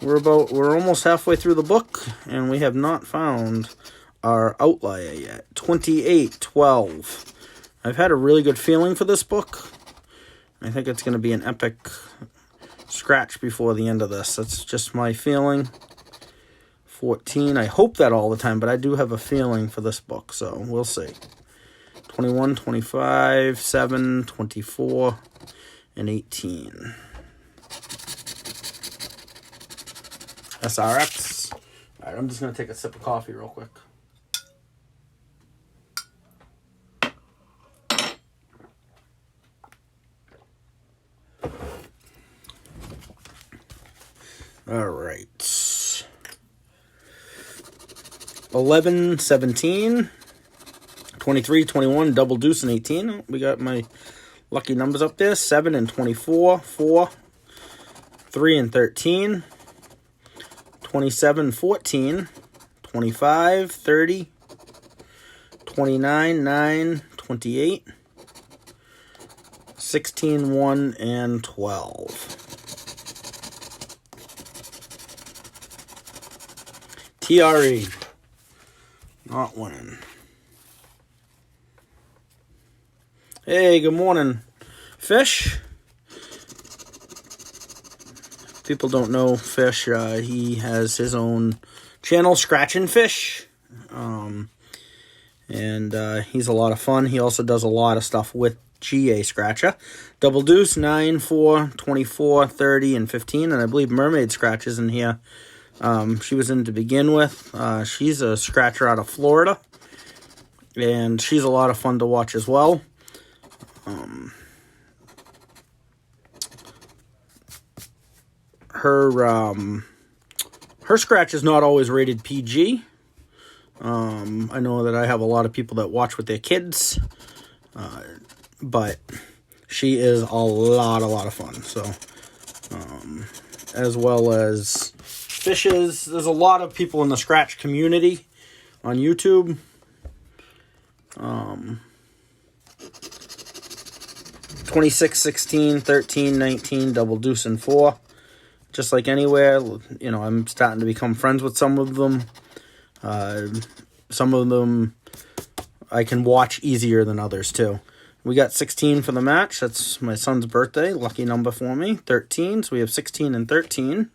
We're almost halfway through the book, and we have not found our outlier yet. 28, 12. I've had a really good feeling for this book. I think it's going to be an epic scratch before the end of this. That's just my feeling. 14. I hope that all the time, but I do have a feeling for this book, so we'll see. 21, 25, 7, 24, and 18. SRX. All right, I'm just going to take a sip of coffee real quick. All right. 11, 17, 23, 21, Double Deuce, and 18. We got my lucky numbers up there. 7 and 24, 4, 3 and 13, 27, 14, 25, 30, 29, 9, 28, 16, 1, and 12. TRE. Not winning. Hey, good morning, Fish. People don't know Fish. He has his own channel, Scratchin' Fish. And he's a lot of fun. He also does a lot of stuff with GA Scratcher. Double Deuce, 9, 4, 24, 30, and 15. And I believe Mermaid Scratch is in here. She was in to begin with. She's a scratcher out of Florida. And she's a lot of fun to watch as well. Her scratch is not always rated PG. I know that I have a lot of people that watch with their kids, but she is a lot of fun. So, as well as Fishes, there's a lot of people in the scratch community on YouTube. 26, 16, 13, 19, double deuce, and 4. Just like anywhere, you know, I'm starting to become friends with some of them. Some of them I can watch easier than others, too. We got 16 for the match. That's my son's birthday. Lucky number for me. 13, so we have 16 and 13.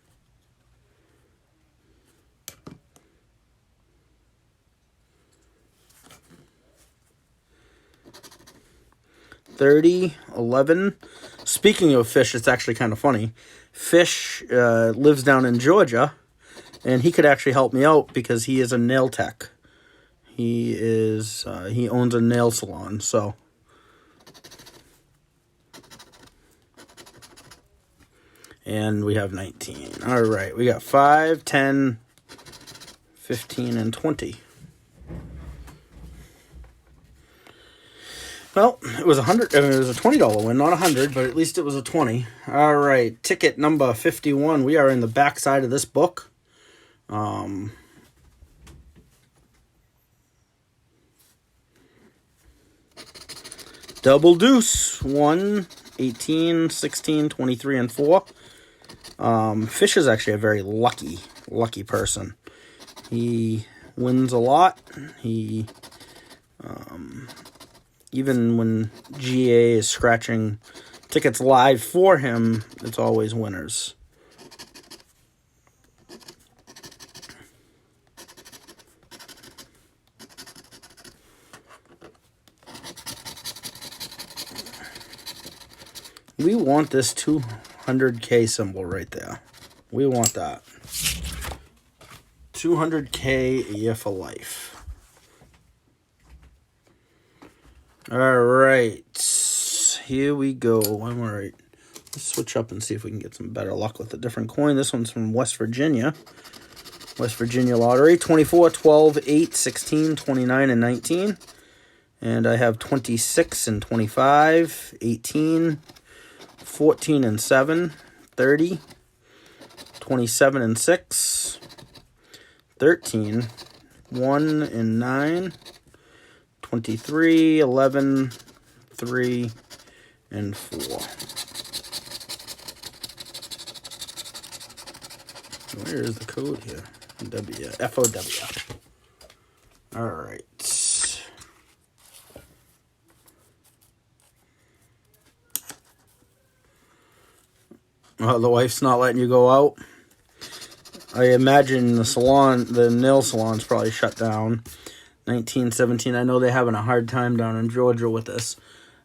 30, 11. Speaking of Fish, it's actually kind of funny. Fish lives down in Georgia, and he could actually help me out because he is a nail tech. He owns a nail salon, so. And we have 19. All right, we got 5, 10, 15, and 20. Well, it was $100. I mean, it was a $20 win, not $100, but at least it was a 20. All right, ticket number 51. We are in the back side of this book. Double deuce. 1, 18, 16, 23, and 4. Fish is actually a very lucky person. He wins a lot. He, even when GA is scratching tickets live for him, it's always winners. We want this 200K symbol right there. We want that. 200K a year for life. All right. Here we go. All right. Let's switch up and see if we can get some better luck with a different coin. This one's from West Virginia. West Virginia Lottery. 24, 12, 8, 16, 29, and 19. And I have 26 and 25, 18, 14 and 7, 30, 27 and 6, 13, 1 and 9, 23, 11, 3, and 4. Where is the code here? FOW. All right. The wife's not letting you go out. I imagine the nail salon's probably shut down. 19, 17. I know they're having a hard time down in Georgia with this.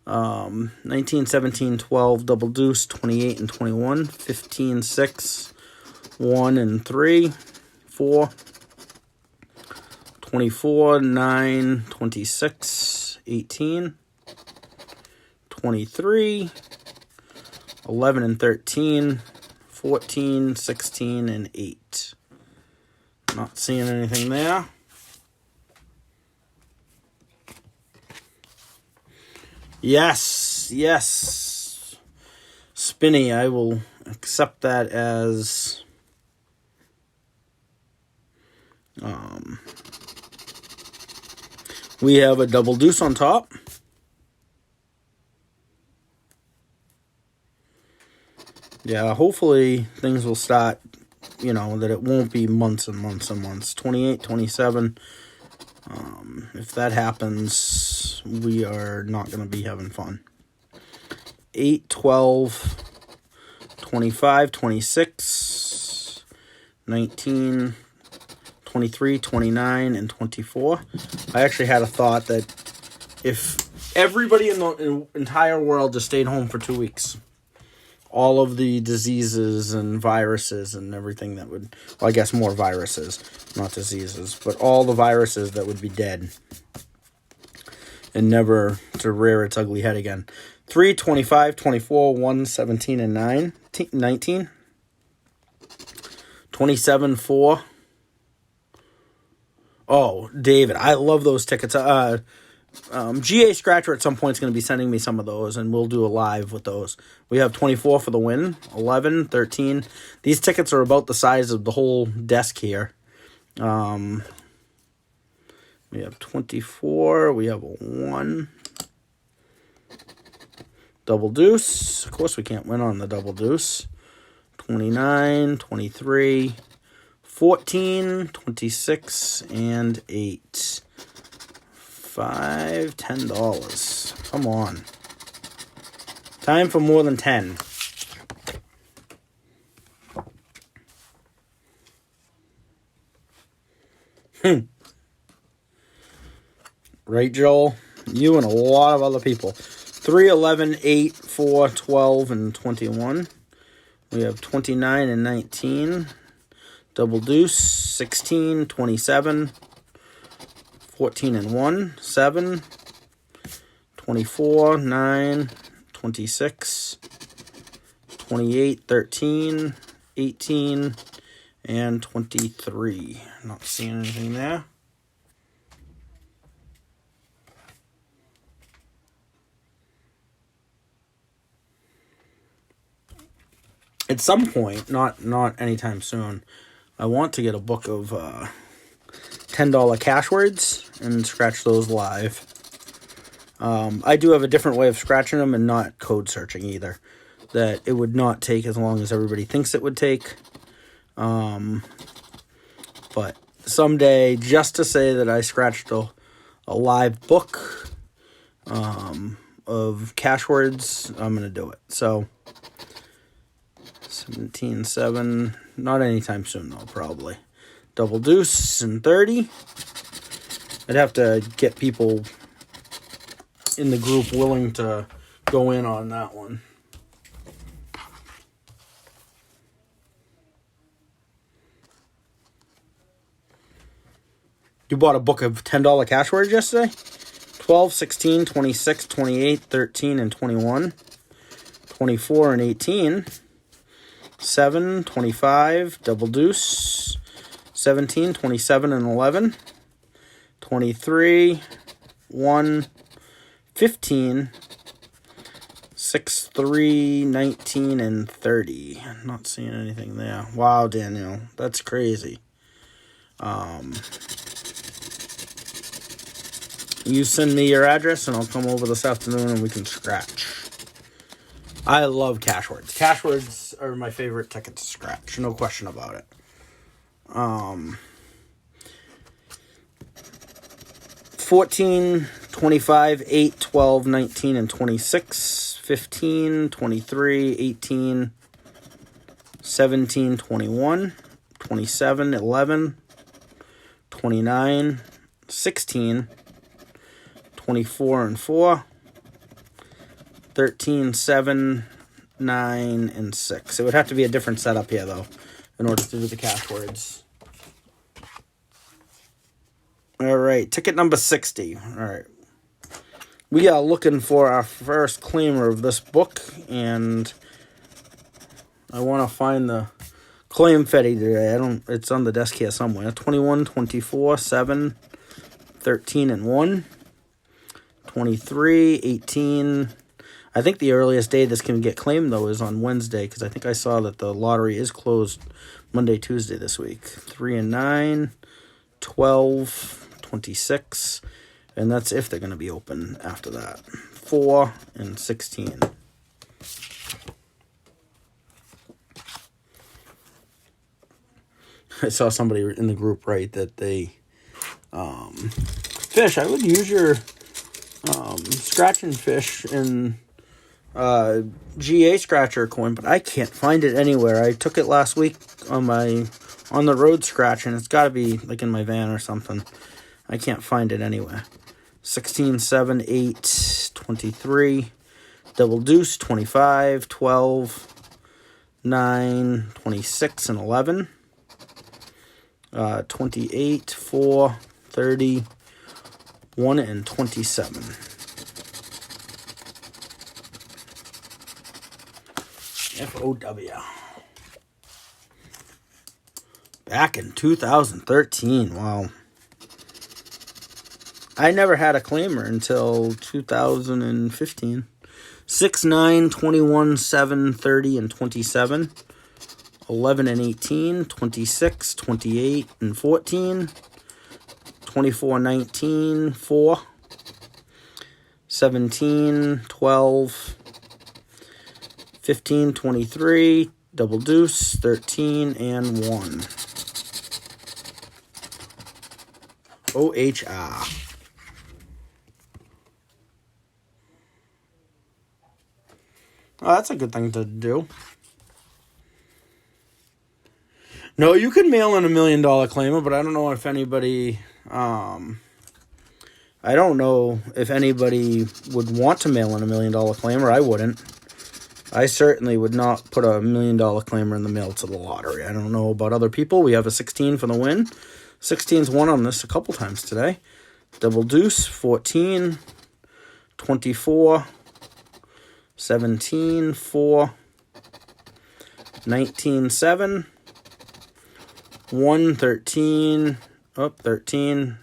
19, 17, 12, double deuce, 28 and 21, 15, 6, 1 and 3, 4, 24, 9, 26, 18, 23, 11 and 13, 14, 16, and 8. Not seeing anything there. Yes. Spinny, I will accept that as we have a double deuce on top. Yeah, hopefully things will start, that it won't be months and months and months. 28, 27. If that happens, we are not going to be having fun. 8, 12, 25, 26, 19, 23, 29, and 24. I actually had a thought that if everybody in the entire world just stayed home for 2 weeks, all of the diseases and viruses and everything that would, well, I guess more viruses, not diseases, but all the viruses that would be dead and never to rear its ugly head again. 3, 25, 24, 1, 17, and 9, 19, 27, 4. Oh, David, I love those tickets. GA Scratcher at some point is going to be sending me some of those, and we'll do a live with those. We have 24 for the win, 11, 13. These tickets are about the size of the whole desk here. We We have 24. We have a 1. Double deuce. Of course, we can't win on the double deuce. 29, 23, 14, 26, and 8. $5, $10. Come on. Time for more than 10. Right, Joel? You and a lot of other people. 3, 11, 8, 4, 12, and 21. We have 29 and 19. Double deuce, 16, 27, 14 and 1, 7, 24, 9, 26, 28, 13, 18, and 23. Not seeing anything there. At some point, not anytime soon, I want to get a book of $10 cash words and scratch those live. I do have a different way of scratching them and not code searching either. That it would not take as long as everybody thinks it would take. But someday, just to say that I scratched a live book of cash words, I'm going to do it. So 17-7, not anytime soon though, probably. Double deuce and 30. I'd have to get people in the group willing to go in on that one. You bought a book of $10 cash words yesterday? 12, 16, 26, 28, 13, and 21. 24 and 18. 7, 25, double deuce, 17, 27, and 11, 23, 1, 15, 6, 3, 19, and 30. I'm not seeing anything there. Wow, Daniel, that's crazy. You send me your address and I'll come over this afternoon and we can scratch. I love cash words. Cash words are my favorite ticket to scratch. No question about it. 14, 25, 8, 12, 19, and 26. 15, 23, 18, 17, 21, 27, 11, 29, 16, 24, and 4. 13, 7, 9, and 6. It would have to be a different setup here, though, in order to do the cash words. All right, ticket number 60. All right. We are looking for our first claimer of this book, and I want to find the claim Fetty today. It's on the desk here somewhere. 21, 24, 7, 13, and 1. 23, 18... I think the earliest day this can get claimed, though, is on Wednesday, because I think I saw that the lottery is closed Monday, Tuesday this week. 3 and 9, 12, 26, and that's if they're going to be open after that. 4 and 16. I saw somebody in the group write that they... Fish, I would use your scratch and fish in... GA scratcher coin, but I can't find it anywhere. I took it last week on the road scratch, and it's got to be like in my van or something. I can't find it anywhere. 16, 7, 8, 23, double deuce, 25, 12, 9, 26, and 11. 28, 4, 30, 1, and 27. FOW. Back in 2013. Wow. I never had a claimer until 2015. 6, 9, 21, 7, 30, and 27. 11 and 18, 26, 28, and 14. 24, 19, 4. 17, 12. 15, 23. Double deuce, 13, and 1. OHR. Oh, that's a good thing to do. No, you could mail in $1 million claimer, but I don't know if anybody... I don't know if anybody would want to mail in $1 million claimer. I wouldn't. I certainly would not put a $1 million claimer in the mail to the lottery. I don't know about other people. We have a 16 for the win. 16's won on this a couple times today. Double deuce, 14, 24, 17, 4, 19, 7, 1, 13, 13,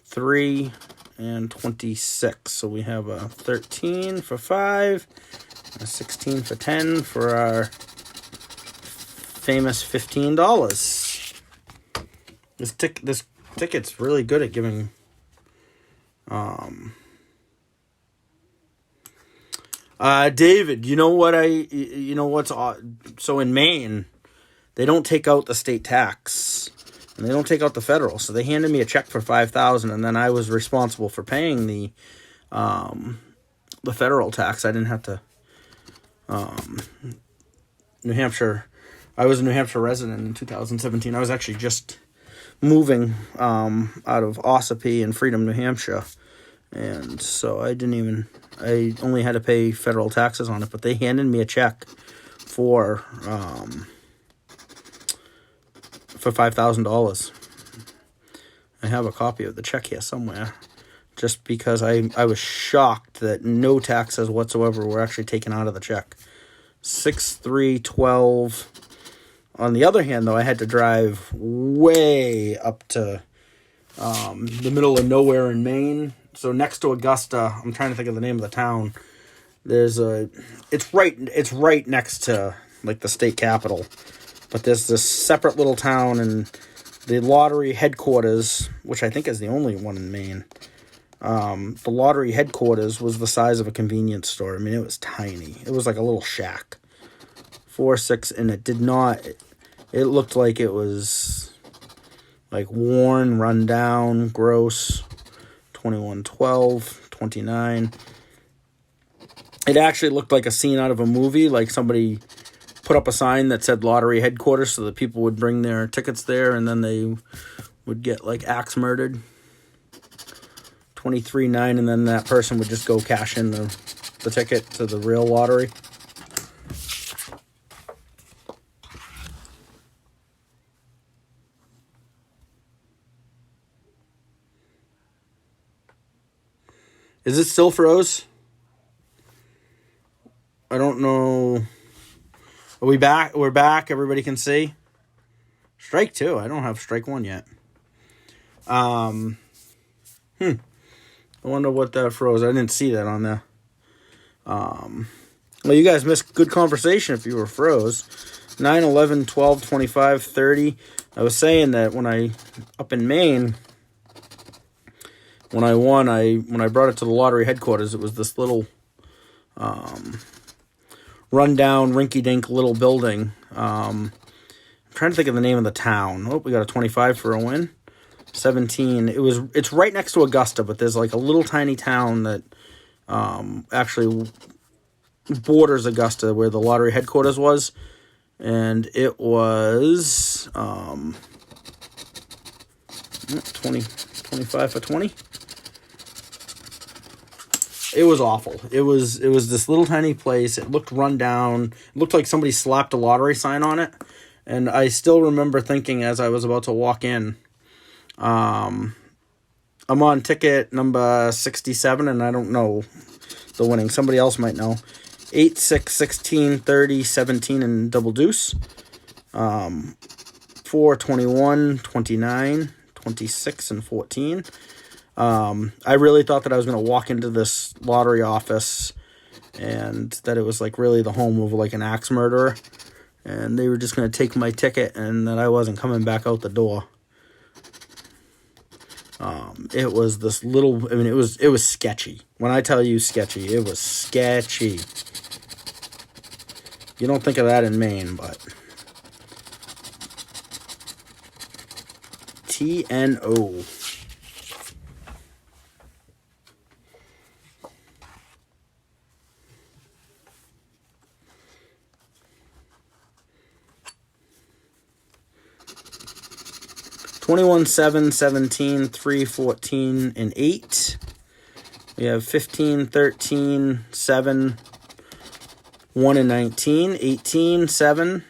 3, and 26. So we have a 13 for 5, a 16 for 10 for our famous $15. This ticket's really good at giving David, you know what's odd? So in Maine, they don't take out the state tax and they don't take out the federal. So they handed me a check for $5,000, and then I was responsible for paying the federal tax. I didn't have to. New Hampshire. I was a New Hampshire resident in 2017. I was actually just moving out of Ossipee and Freedom, New Hampshire, and so I only had to pay federal taxes on it. But they handed me a check for $5,000. I have a copy of the check here somewhere, just because I was shocked that no taxes whatsoever were actually taken out of the check. 6/3/12. On the other hand, though, I had to drive way up to the middle of nowhere in Maine. So next to Augusta, I'm trying to think of the name of the town. It's right next to like the state capital, but there's this separate little town, and the lottery headquarters, which I think is the only one in Maine. The lottery headquarters was the size of a convenience store. I mean, it was tiny. It was like a little shack. 4-6, and it looked like it was like worn, run down, gross. 21-12, 29. It actually looked like a scene out of a movie, like somebody put up a sign that said lottery headquarters so that people would bring their tickets there, and then they would get like axe murdered. 23-9, and then that person would just go cash in the ticket to the real lottery. Is it still froze? I don't know. Are we back? We're back. Everybody can see. Strike 2. I don't have strike 1 yet. I wonder what that froze. I didn't see that on there. Well, you guys missed good conversation if you were froze. 9, 11, 12, 25, 30. I was saying that up in Maine, when I won, when I brought it to the lottery headquarters, it was this little run-down, rinky-dink little building. I'm trying to think of the name of the town. Oh, we got a 25 for a win. 17. It's right next to Augusta, but there's like a little tiny town that actually borders Augusta, where the lottery headquarters was, and it was 25 for 20. It was awful. It was this little tiny place. It looked run down. It looked like somebody slapped a lottery sign on it. And I still remember thinking as I was about to walk in, I'm on ticket number 67, and I don't know the winning. Somebody else might know. 8, 6, 16, 30, 17, and double deuce. 4, 21, 29, 26, and 14. I really thought that I was going to walk into this lottery office and that it was like really the home of like an axe murderer, and they were just going to take my ticket and that I wasn't coming back out the door. It was this little, I mean, it was sketchy. When I tell you sketchy, it was sketchy. You don't think of that in Maine, but TNO. $21, $7, $17, $3, $14, and $8. We have $15, $13, $7, $1 and $19, $18, $7.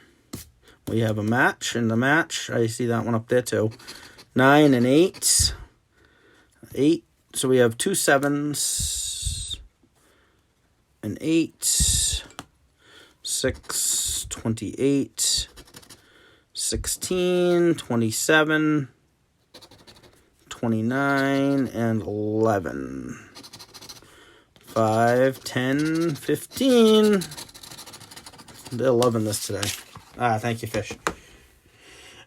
We have a match. In the match, I see that one up there too. $9 and $8. $8. So we have 2 7s and $8. $6, $28. 16, 27, 29, and 11. 5, 10, 15. They're loving this today. Thank you, Fish.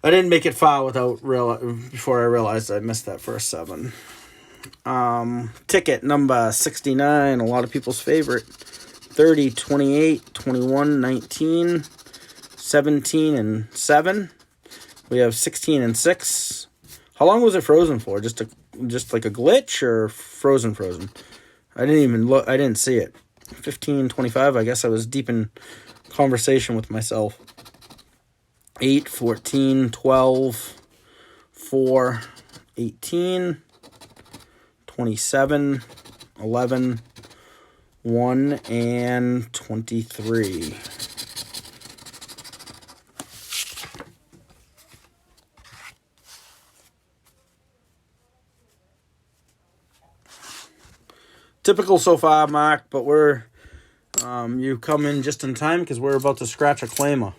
I didn't make it far before I realized I missed that first 7. Ticket number 69, a lot of people's favorite. 30, 28, 21, 19. 17 and 7. We have 16 and 6. How long was it frozen for? Just like a glitch or frozen? I didn't even look. I didn't see it. 15, 25. I guess I was deep in conversation with myself. 8, 14, 12, 4, 18, 27, 11, 1, and 23. Typical so far, Mark, but we're you come in just in time because we're about to scratch a claimer.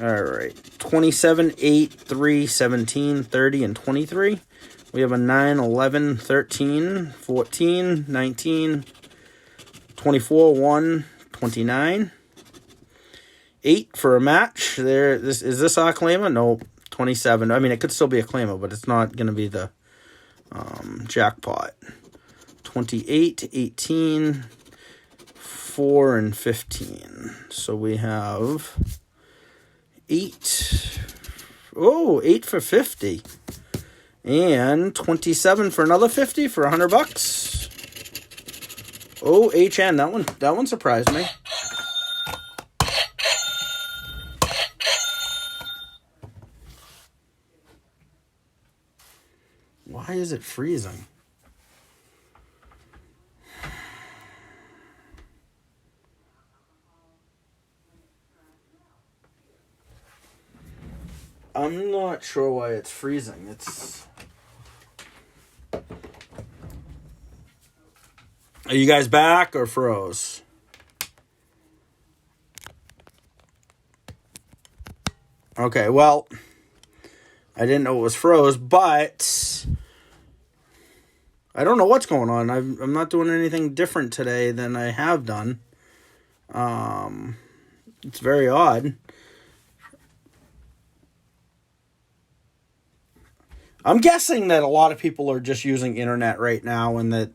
All right, 27, 8, 3, 17, 30, and 23. We have a 9, 11, 13, 14, 19, 24, 1, 29. 8 for a match. Is this our claimer? No, 27. I mean, it could still be a claimer, but it's not going to be the jackpot. 28, 18, 4, and 15. So we have 8. Oh, 8 for 50. And 27 for another 50 for $100. Oh, HN. That one surprised me. Why is it freezing? I'm not sure why it's freezing. Are you guys back or froze? Okay, well, I didn't know it was froze, but I don't know what's going on. I'm not doing anything different today than I have done. It's very odd. I'm guessing that a lot of people are just using internet right now, and that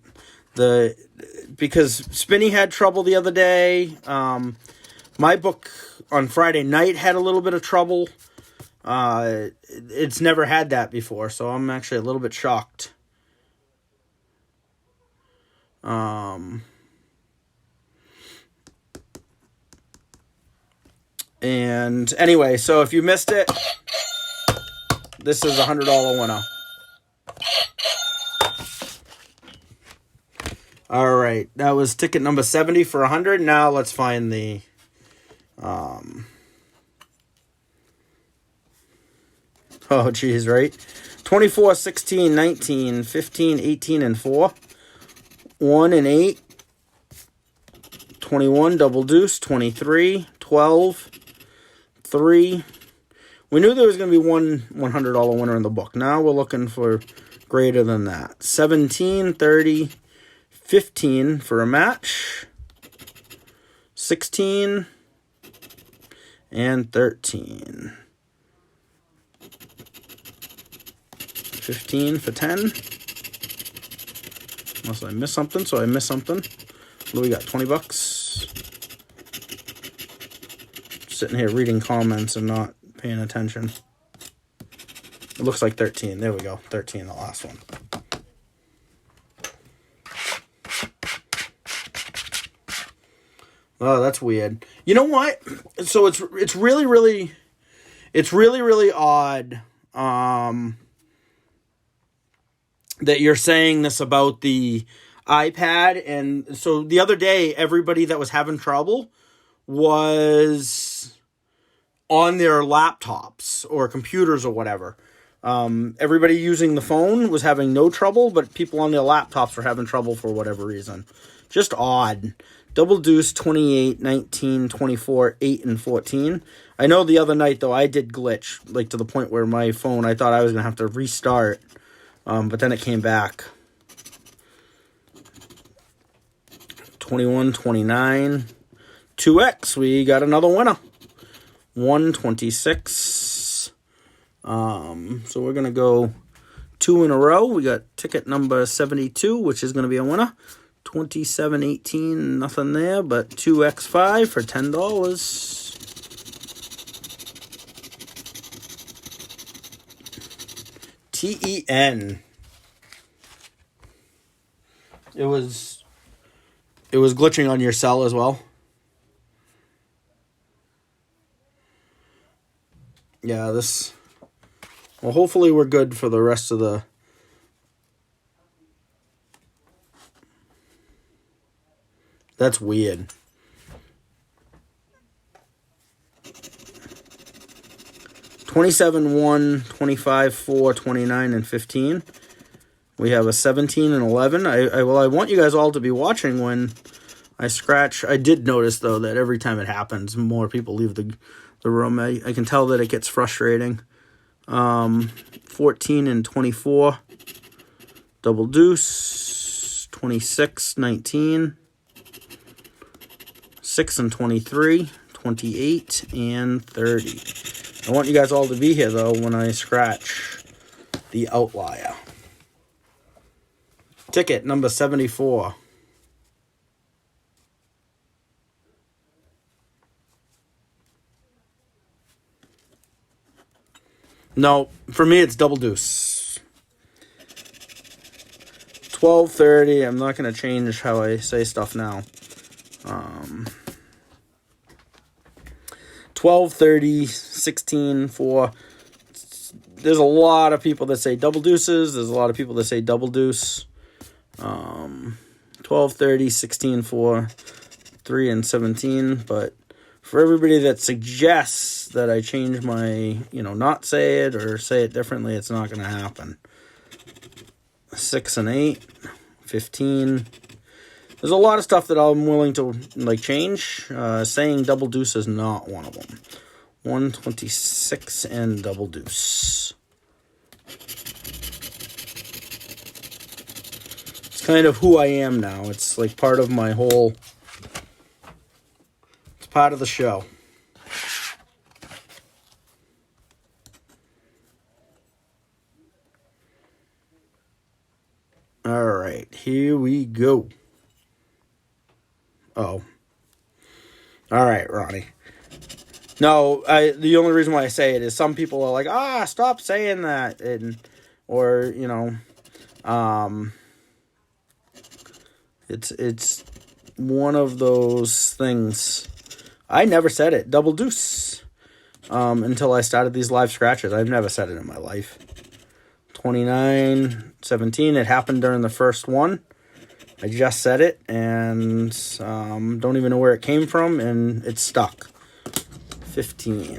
because Spinny had trouble the other day. My book on Friday night had a little bit of trouble. It's never had that before, so I'm actually a little bit shocked. And anyway, so if you missed it, this is a $100 winner. All right, that was ticket number 70 for 100. Now let's find the oh geez, right? 24, 16, 19, 15, 18, and 4. 1 and 8. 21, double deuce. 23, 12, 3. We knew there was going to be one $100 winner in the book. Now we're looking for greater than that. 17, 30, 15 for a match. 16 and 13. 15 for 10. Unless I missed something, so I missed something. What do we got, 20 bucks? Sitting here reading comments and not paying attention. It looks like 13. There we go, 13, the last one. Oh, that's weird. You know what? So it's really, really odd that you're saying this about the iPad. And so the other day, everybody that was having trouble was on their laptops or computers or whatever. Everybody using the phone was having no trouble, but people on their laptops were having trouble for whatever reason. Just odd. Double Deuce, 28, 19, 24, 8, and 14. I know the other night, though, I did glitch, like to the point where my phone, I thought I was going to have to restart, but then it came back. 21, 29, 2X, we got another winner. 126. So we're going to go 2 in a row. We got ticket number 72, which is going to be a winner. 27.18, nothing there, but 2x5 for $10. TEN. It was glitching on your cell as well. Yeah, well, hopefully we're good for the rest of the... That's weird. $27, $1, $25, $4, $29, and $15. We have a 17 and 11. I want you guys all to be watching when I scratch. I did notice, though, that every time it happens, more people leave the room. I can tell that it gets frustrating. 14 and 24. Double Deuce. 26, 19. 6 and 23, 28, and 30. I want you guys all to be here, though, when I scratch the outlier. Ticket number 74. No, for me, it's Double Deuce. 12:30. I'm not going to change how I say stuff now. 12:30, 16:4. There's a lot of people that say double deuces. There's a lot of people that say double deuce. 12:30, 16:4, 3 and 17. But for everybody that suggests that I change my, not say it or say it differently, it's not going to happen. 6 and 8, 15. There's a lot of stuff that I'm willing to change. Saying double deuce is not one of them. 126 and double deuce. It's kind of who I am now. It's like part of my whole... It's part of the show. All right, here we go. Oh. All right, Ronnie. No, the only reason why I say it is some people are like, stop saying that. It's one of those things. I never said it. Double deuce. Until I started these live scratches. I've never said it in my life. 29, 17. It happened during the first one. I just said it, and don't even know where it came from, and it's stuck. 15.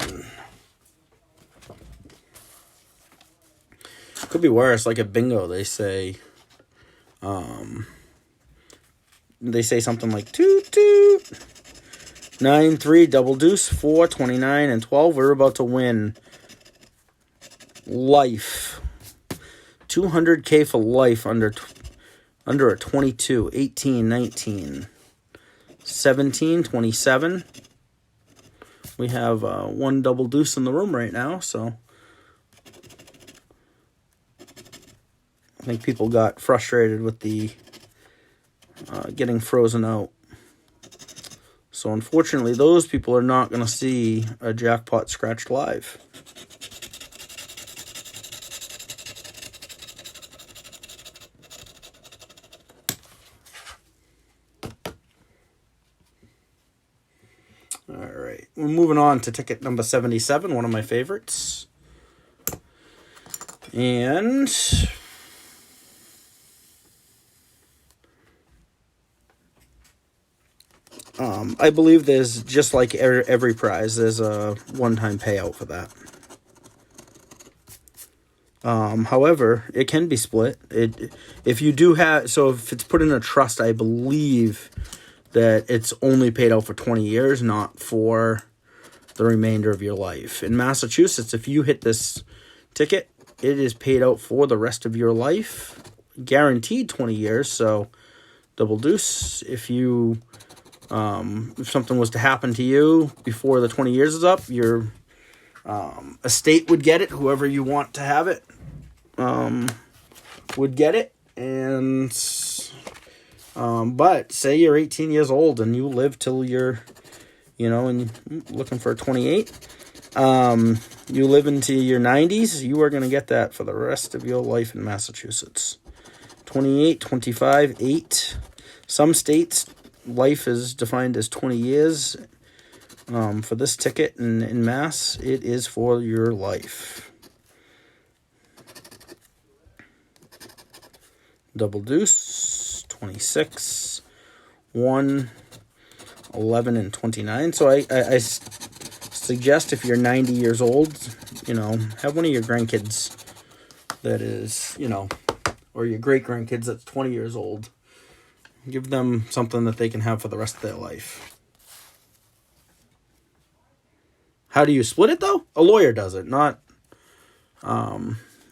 Could be worse, like at bingo, they say something like toot toot. 9, 3, double deuce, 4, 29, and 12. We're about to win life. 200K for life under a 22, 18, 19, 17, 27. We have one double deuce in the room right now, so I think people got frustrated with the getting frozen out. So unfortunately, those people are not going to see a jackpot scratched live. All right, we're moving on to ticket number 77, one of my favorites. And I believe there's, just like every prize, there's a one-time payout for that. However, it can be split. If you do have, so if it's put in a trust, I believe that it's only paid out for 20 years, not for the remainder of your life. In Massachusetts, if you hit this ticket, it is paid out for the rest of your life, guaranteed 20 years. So, double deuce. If you if something was to happen to you before the 20 years is up, your estate would get it. Whoever you want to have it would get it. And but say you're 18 years old and you live till you're, and looking for 28. You live into your 90s, you are going to get that for the rest of your life in Massachusetts. 28, 25, 8. Some states, life is defined as 20 years. For this ticket in Mass, it is for your life. Double deuce, 26, 1, 11, and 29. So I suggest if you're 90 years old, have one of your grandkids that is, or your great-grandkids that's 20 years old. Give them something that they can have for the rest of their life. How do you split it, though? A lawyer does it, not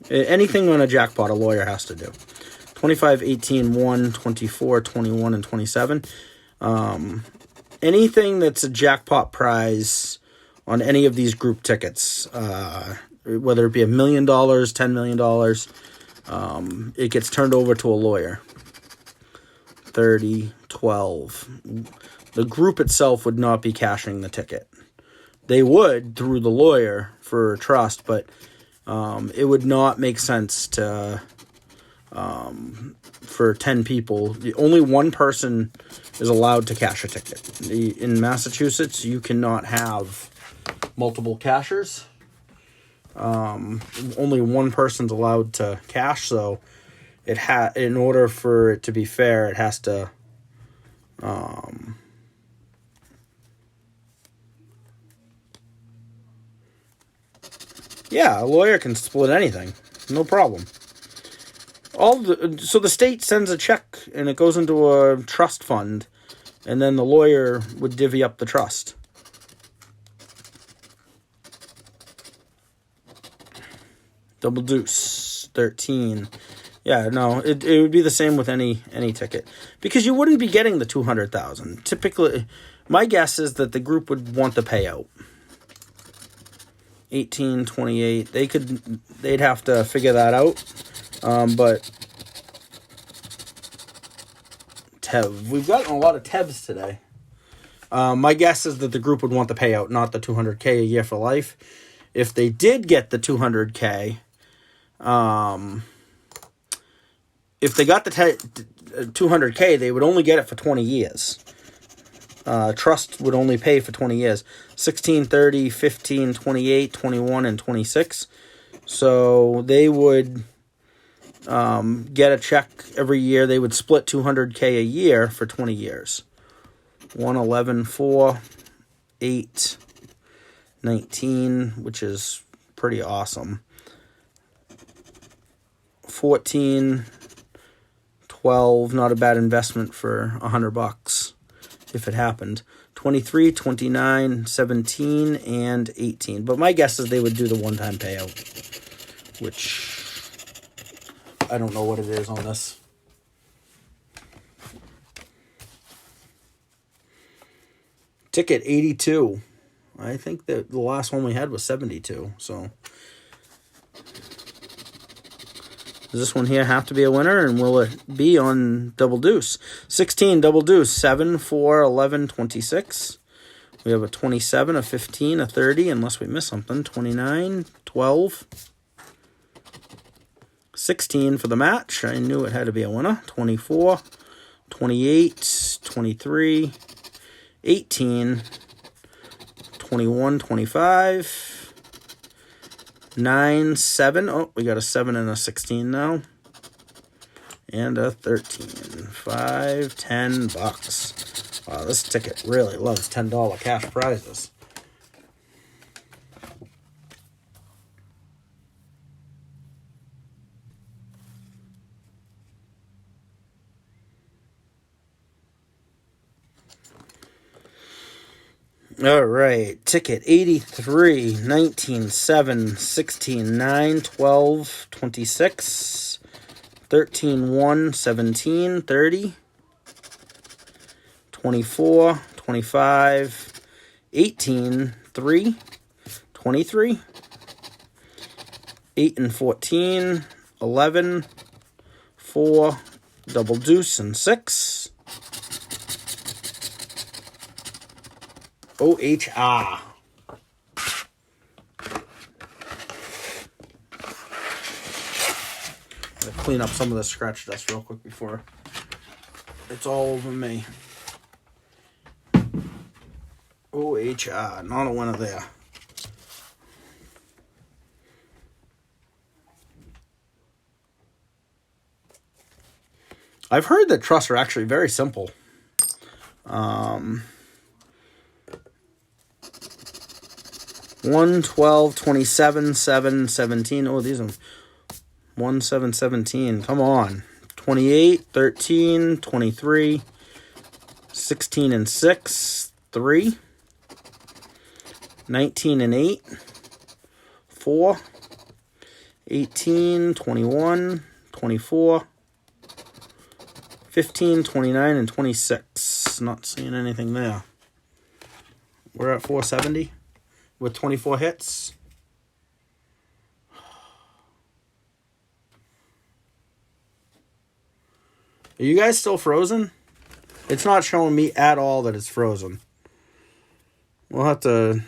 anything on a jackpot, a lawyer has to do. 25, 18, 1, 24, 21, and 27. Anything that's a jackpot prize on any of these group tickets, whether it be $1 million, $10 million, it gets turned over to a lawyer. 30, 12. The group itself would not be cashing the ticket. They would through the lawyer for a trust, but it would not make sense to for 10 people. Only one person is allowed to cash a ticket. In Massachusetts, you cannot have multiple cashers. Only one person's allowed to cash, so in order for it to be fair, it has to a lawyer can split anything, no problem. So the state sends a check and it goes into a trust fund, and then the lawyer would divvy up the trust. Double deuce, 13. Yeah, no, it would be the same with any ticket, because you wouldn't be getting the 200,000. Typically, my guess is that the group would want the payout. 18, 28. They'd have to figure that out. But Tev, we've gotten a lot of Tevs today. My guess is that the group would want the payout, not the 200K a year for life. If they did get the 200K, if they got the 200K, they would only get it for 20 years. Trust would only pay for 20 years. 16, 30, 15, 28, 21, and 26. So they would get a check every year. They would split 200K a year for 20 years. 1, 11, 4, 8, 19, which is pretty awesome. 14, 12, not a bad investment for $100 if it happened. 23, 29, 17, and 18. But my guess is they would do the one-time payout, which I don't know what it is on this. Ticket 82. I think that the last one we had was 72. So Does this one here have to be a winner, and will it be on Double Deuce? 16, Double Deuce, 7, 4, 11, 26. We have a 27, a 15, a 30, unless we miss something. 29, 12. 16 for the match. I knew it had to be a winner. 24, 28, 23, 18, 21, 25, 9, 7. Oh, we got a 7 and a 16 now. And a 13. 5, 10 bucks. Wow, this ticket really loves $10 cash prizes. All right, ticket 83, 19, 7, 16, 9, 12, 26, 13, 1, 17, 30, 24, 25, 18, 3, 23, 8 and 14, 11, 4, Double Deuce and 6. OHR. Clean up some of the scratch dust real quick before it's all over me. OHR, not a winner there. I've heard that trusts are actually very simple. 1, 12, 27, 7, 17. Oh, these are 1, 7, 17. Come on. 28, 13, 23, 16 and 6, 3, 19 and 8, 4, 18, 21, 24, 15, 29, and 26. Not seeing anything there. We're at 470 with 24 hits. Are you guys still frozen? It's not showing me at all that it's frozen. We'll have to...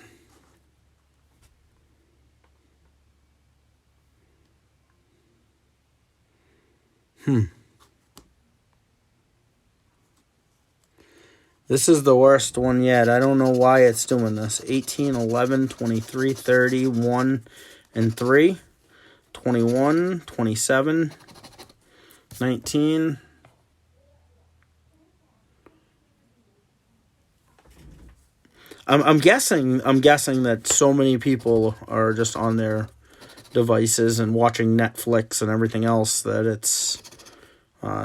This is the worst one yet. I don't know why it's doing this. 18, 11, 23, 30, 1, and 3. 21, 27, 19. I'm guessing that so many people are just on their devices and watching Netflix and everything else that it's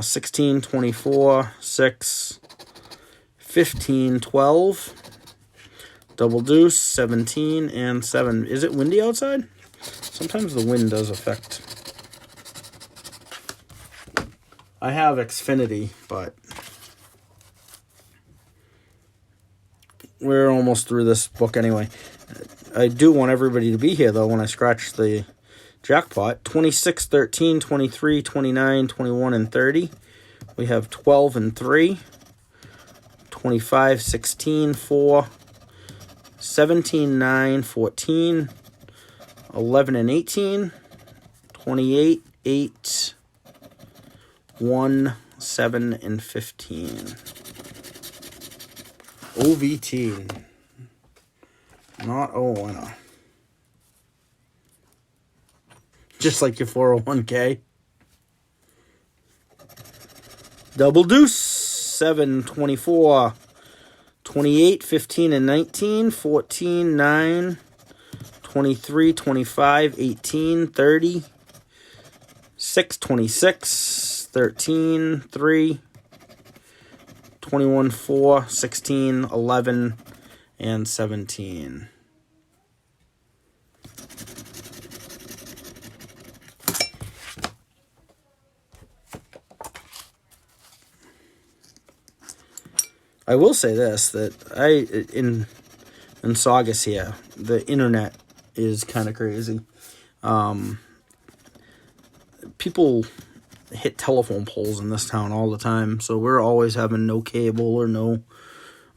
16, 24, 6, 15, 12, Double Deuce, 17, and 7. Is it windy outside? Sometimes the wind does affect. I have Xfinity, but we're almost through this book anyway. I do want everybody to be here, though, when I scratch the jackpot. 26, 13, 23, 29, 21, and 30. We have 12 and 3. 25, 16, 4, 17, 9, 14, 11, and 18, 28, 8, 1, 7, and 15. OVT. Not a winner. Just like your 401k. Double Deuce. 7, 24, 28, 15, and 19, 14, 9, 23, 25, 18, 30, 6, 26, 13, 3, 21, 4, 16, 11, and 17. I will say this, that in Saugus here, the internet is kind of crazy. people hit telephone poles in this town all the time, so we're always having no cable or no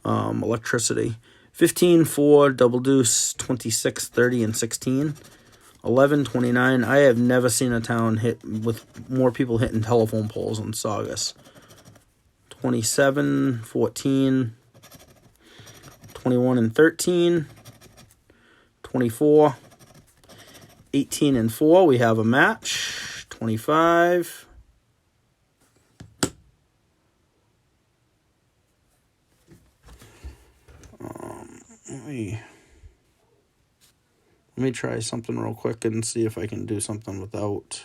electricity. 15, 4, double deuce, 26, 30, and 16. 11, 29. I have never seen a town hit with more people hitting telephone poles in Saugus. 27, 14, 21, and 13. 24, 18, and 4. We have a match. 25. Let me try something real quick and see if I can do something without.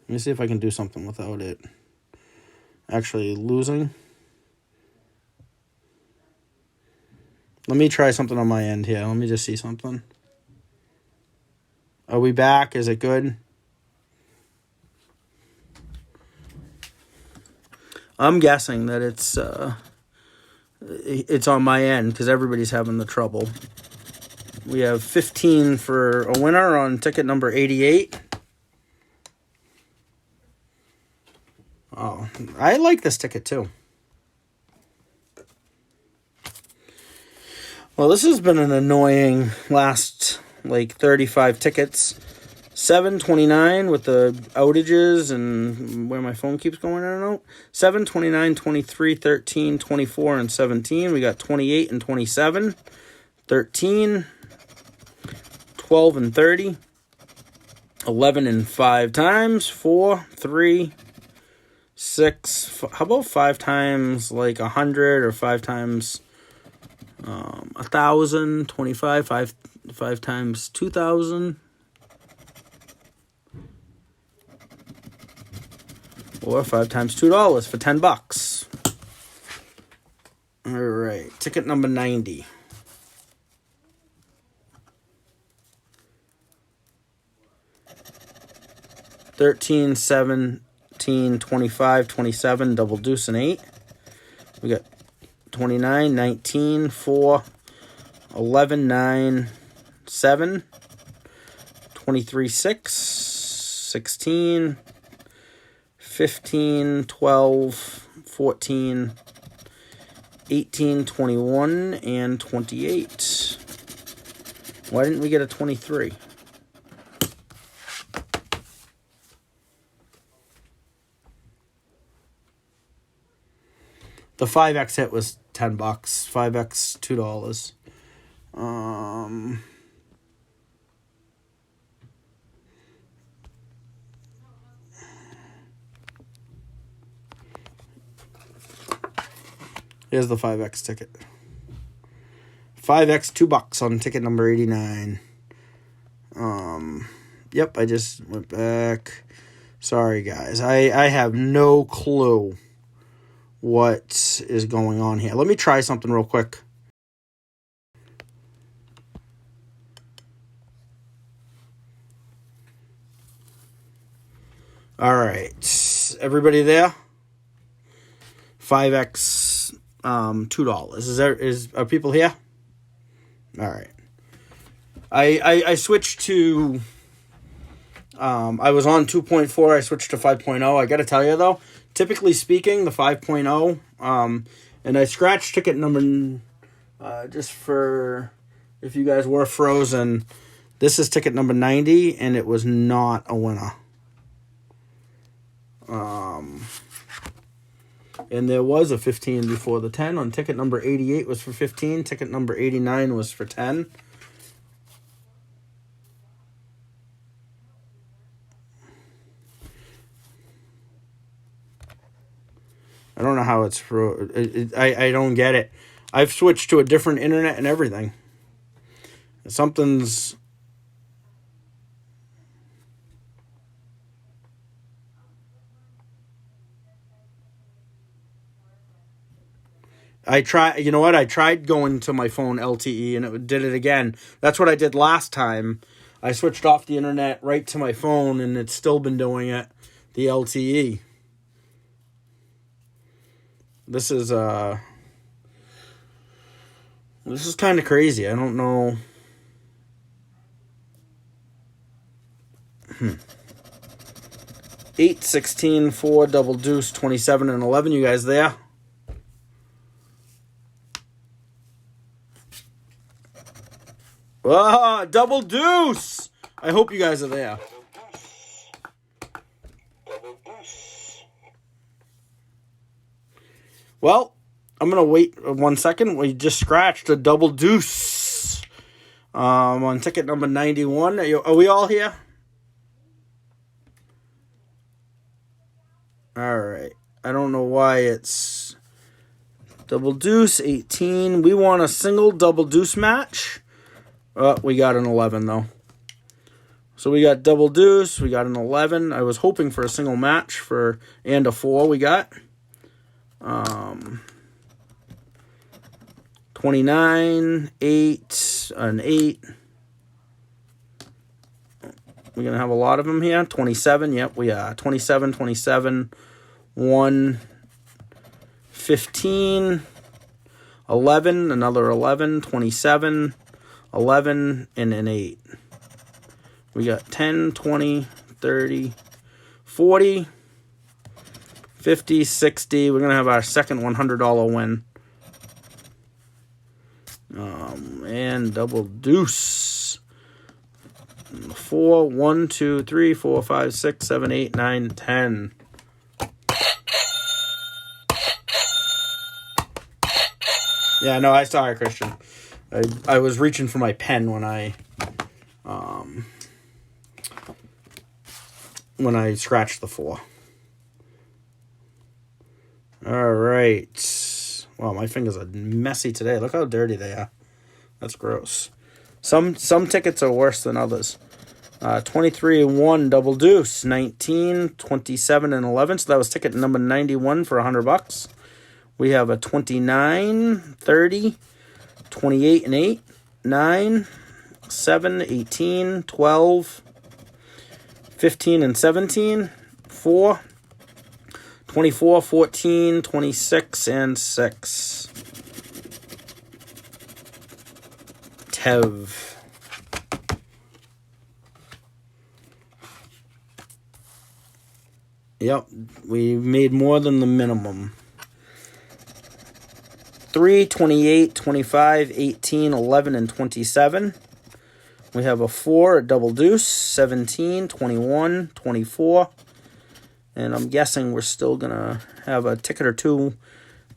Let me see if I can do something without it actually losing. Let me try something on my end here. Let me just see something. Are we back? Is it good? I'm guessing that it's on my end because everybody's having the trouble. We have 15 for a winner on ticket number 88. Oh, I like this ticket too. Well, this has been an annoying last 35 tickets. 7, 29 with the outages and where my phone keeps going in and out. 7, 29, 23, 13, 24, and 17. We got 28 and 27. 13, 12 and 30. 11 and 5 times. 4, 3, 6. How about 5 times 100 or 5 times 1,000? 25. 5 times 2,000. Or 5 times $2 for $10. All right, ticket number 90. $13, $17, $25, $27, double deuce, and 8. We got $29, $19, $4, $11, $9, $7, $23, $6, $16, $15, $12, $14, $18, $21, and $28. Why didn't we get a $23? The 5X hit was $10. 5X, $2. Here's the 5X ticket. 5X, $2 on ticket number 89. Yep, I just went back. Sorry, guys. I have no clue what is going on here. Let me try something real quick. All right. Everybody there? 5X, $2. Are people here? All right. I switched to I was on 2.4. I switched to 5.0. I got to tell you though, typically speaking, the 5.0 and I scratched ticket number just for if you guys were frozen. This is ticket number 90 and it was not a winner. And there was a 15 before the 10. On ticket number 88 was for 15. Ticket number 89 was for 10. I don't know how it's for. I don't get it. I've switched to a different internet and everything. Something's. You know what? I tried going to my phone LTE and it did it again. That's what I did last time. I switched off the internet right to my phone and it's still been doing it, the LTE. This is kind of crazy. I don't know. 8, 16, 4, double deuce, 27, and 11. You guys there? Ah, double deuce! I hope you guys are there. Well, I'm going to wait 1 second. We just scratched a double deuce on ticket number 91. Are we all here? All right. I don't know why it's double deuce, 18. We want a single double deuce match. We got an 11, though. So we got double deuce. We got an 11. I was hoping for a single match and a 4 we got. 29, 8, an 8. We're going to have a lot of them here. 27, yep, we are. 27, 27, 1, 15, 11, another 11, 27, 11, and an 8. We got 10, 20, 30, 40, 50, 60. We're going to have our second $100 win. And double deuce. 4, 1, 2, 3, 4, 5, 6, 7, 8, 9, 10. Yeah, no, I saw it, Christian. I was reaching for my pen when I scratched the 4. All right. Wow, my fingers are messy today. Look how dirty they are. That's gross. Some tickets are worse than others. 23 and 1 double deuce, 19, 27 and 11. So that was ticket number 91 for $100. We have a 29, 30, 28 and 8, 9, 7, 18, 12, 15 and 17, 4, 24, 14, 26, and 6. Tev. Yep, we made more than the minimum. 3, 28, 25, 18, 11, and 27. We have a 4, a double deuce, 17, 21, 24. And I'm guessing we're still going to have a ticket or two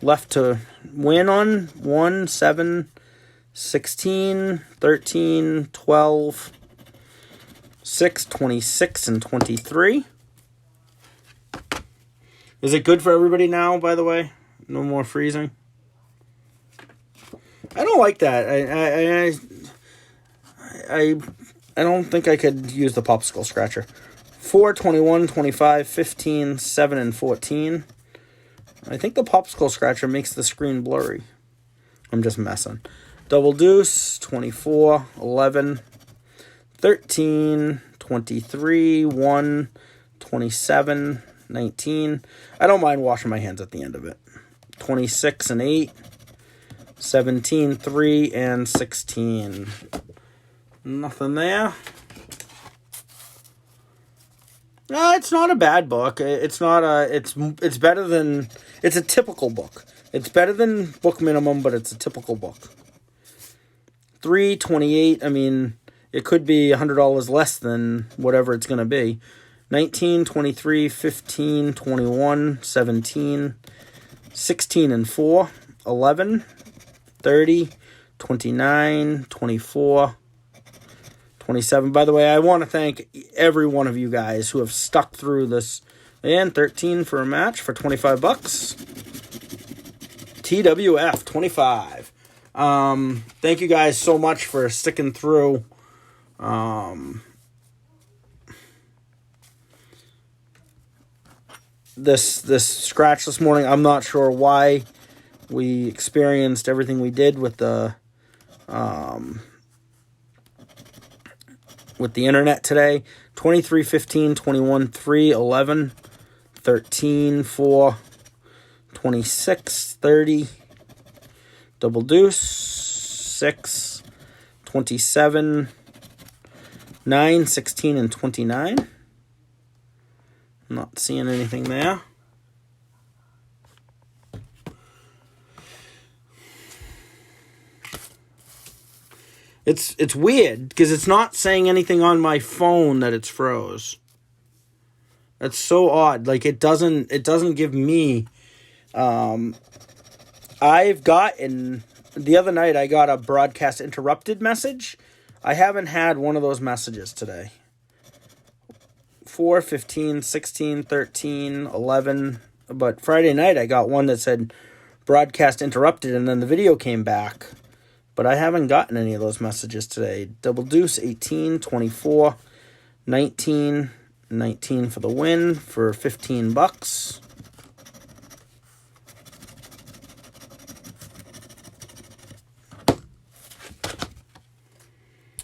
left to win on. 1, 7, 16, 13, 12, 6, 26, and 23. Is it good for everybody now, by the way? No more freezing? I don't like that. I don't think I could use the popsicle scratcher. 4, 21, 25, 15, 7, and 14. I think the popsicle scratcher makes the screen blurry. I'm just messing. Double deuce, 24, 11, 13, 23, 1, 27, 19. I don't mind washing my hands at the end of it. 26 and 8, 17, 3, and 16. Nothing there. No, it's not a bad book. It's not it's better than, it's a typical book. It's better than book minimum, but it's a typical book. 3, 28, I mean, it could be $100 less than whatever it's going to be. 19, 23, 15, 21, 17, 16 and 4, 11, 30, 29, 24, 27. By the way, I want to thank every one of you guys who have stuck through this. And 13 for a match for $25. TWF 25. Thank you guys so much for sticking through. This scratch this morning. I'm not sure why we experienced everything we did with the internet today. 23, 15, 21, 3, 11, 13, 4, 26, 30, double deuce, 6, 27, 9, 16, and 29. Not seeing anything there. It's weird because it's not saying anything on my phone that it's froze. That's so odd. Like it doesn't give me. I've gotten the other night I got a broadcast interrupted message. I haven't had one of those messages today. 4, 15, 16, 13, 11. But Friday night I got one that said broadcast interrupted and then the video came back. But I haven't gotten any of those messages today. Double Deuce, 18, 24, 19, 19 for the win for $15.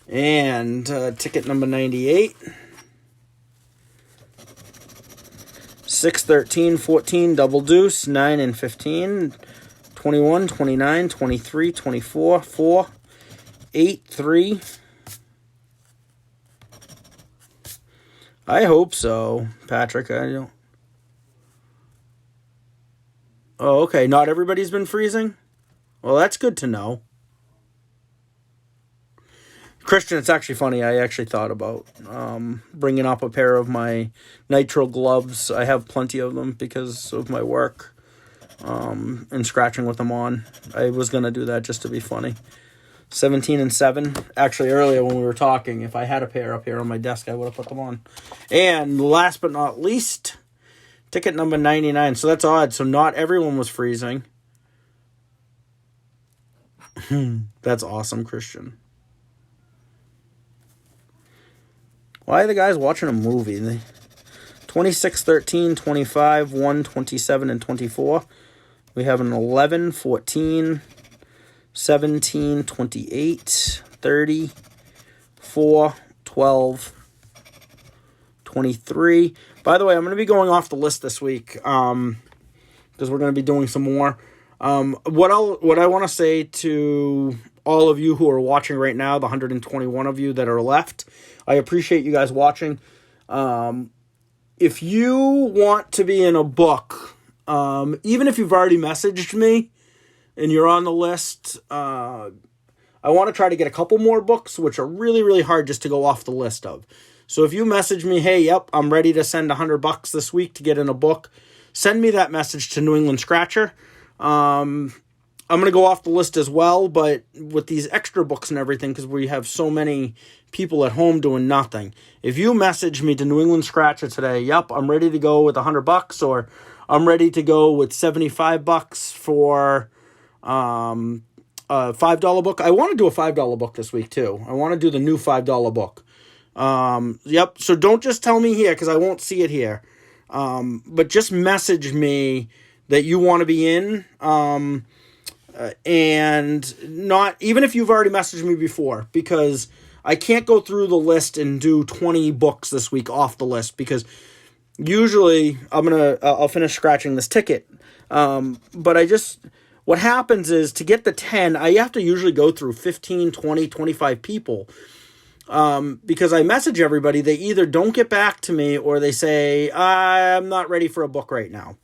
And ticket number 98. 6, 13, 14, Double Deuce, 9 and 15. 21, 29, 23, 24, 4, 8, 3. I hope so, Patrick. I don't. Oh, okay. Not everybody's been freezing? Well, that's good to know. Christian, it's actually funny. I actually thought about bringing up a pair of my nitro gloves. I have plenty of them because of my work. And scratching with them on. I was going to do that just to be funny. 17 and 7. Actually, earlier when we were talking, if I had a pair up here on my desk, I would have put them on. And last but not least, ticket number 99. So that's odd. So not everyone was freezing. That's awesome, Christian. Why are the guys watching a movie? 26, 13, 25, 1, 27, and 24. We have an 11, 14, 17, 28, 30, 4, 12, 23. By the way, I'm going to be going off the list this week because we're going to be doing some more. What I want to say to all of you who are watching right now, the 121 of you that are left, I appreciate you guys watching. If you want to be in a book, even if you've already messaged me and you're on the list, I want to try to get a couple more books, which are really, really hard just to go off the list of. So if you message me, hey, yep, I'm ready to send $100 this week to get in a book, send me that message to New England Scratcher. I'm going to go off the list as well, but with these extra books and everything, because we have so many people at home doing nothing. If you message me to New England Scratcher today, yep, I'm ready to go with $100, or I'm ready to go with $75 for a $5 book. I want to do a $5 book this week too. I want to do the new $5 book. Yep. So don't just tell me here because I won't see it here. But just message me that you want to be in. And not even if you've already messaged me before, because I can't go through the list and do 20 books this week off the list because usually I'll finish scratching this ticket. But what happens is to get the 10, I have to usually go through 15, 20, 25 people. Because I message everybody, they either don't get back to me or they say, I'm not ready for a book right now.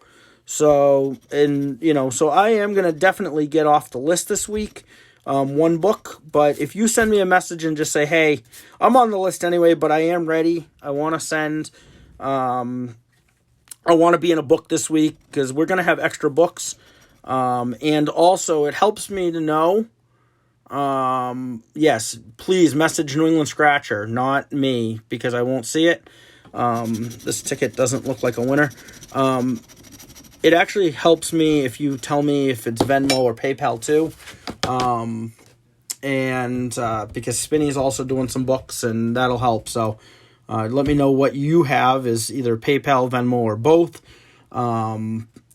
So I am going to definitely get off the list this week, one book. But if you send me a message and just say, hey, I'm on the list anyway, but I am ready. I want to send, I want to be in a book this week because we're going to have extra books. And also it helps me to know, yes, please message New England Scratcher, not me, because I won't see it. This ticket doesn't look like a winner. It actually helps me if you tell me if it's Venmo or PayPal too. Because Spinny's also doing some books and that'll help. So, let me know what you have is either PayPal, Venmo, or both.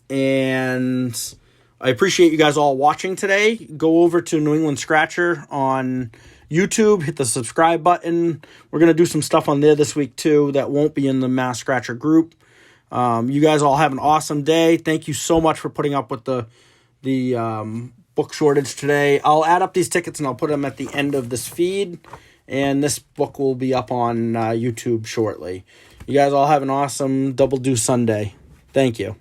And I appreciate you guys all watching today. Go over to New England Scratcher on YouTube. Hit the subscribe button. We're going to do some stuff on there this week too that won't be in the Mass Scratcher group. You guys all have an awesome day. Thank you so much for putting up with the book shortage today. I'll add up these tickets and I'll put them at the end of this feed. and this book will be up on YouTube shortly. You guys all have an awesome Double Deuce Sunday. Thank you.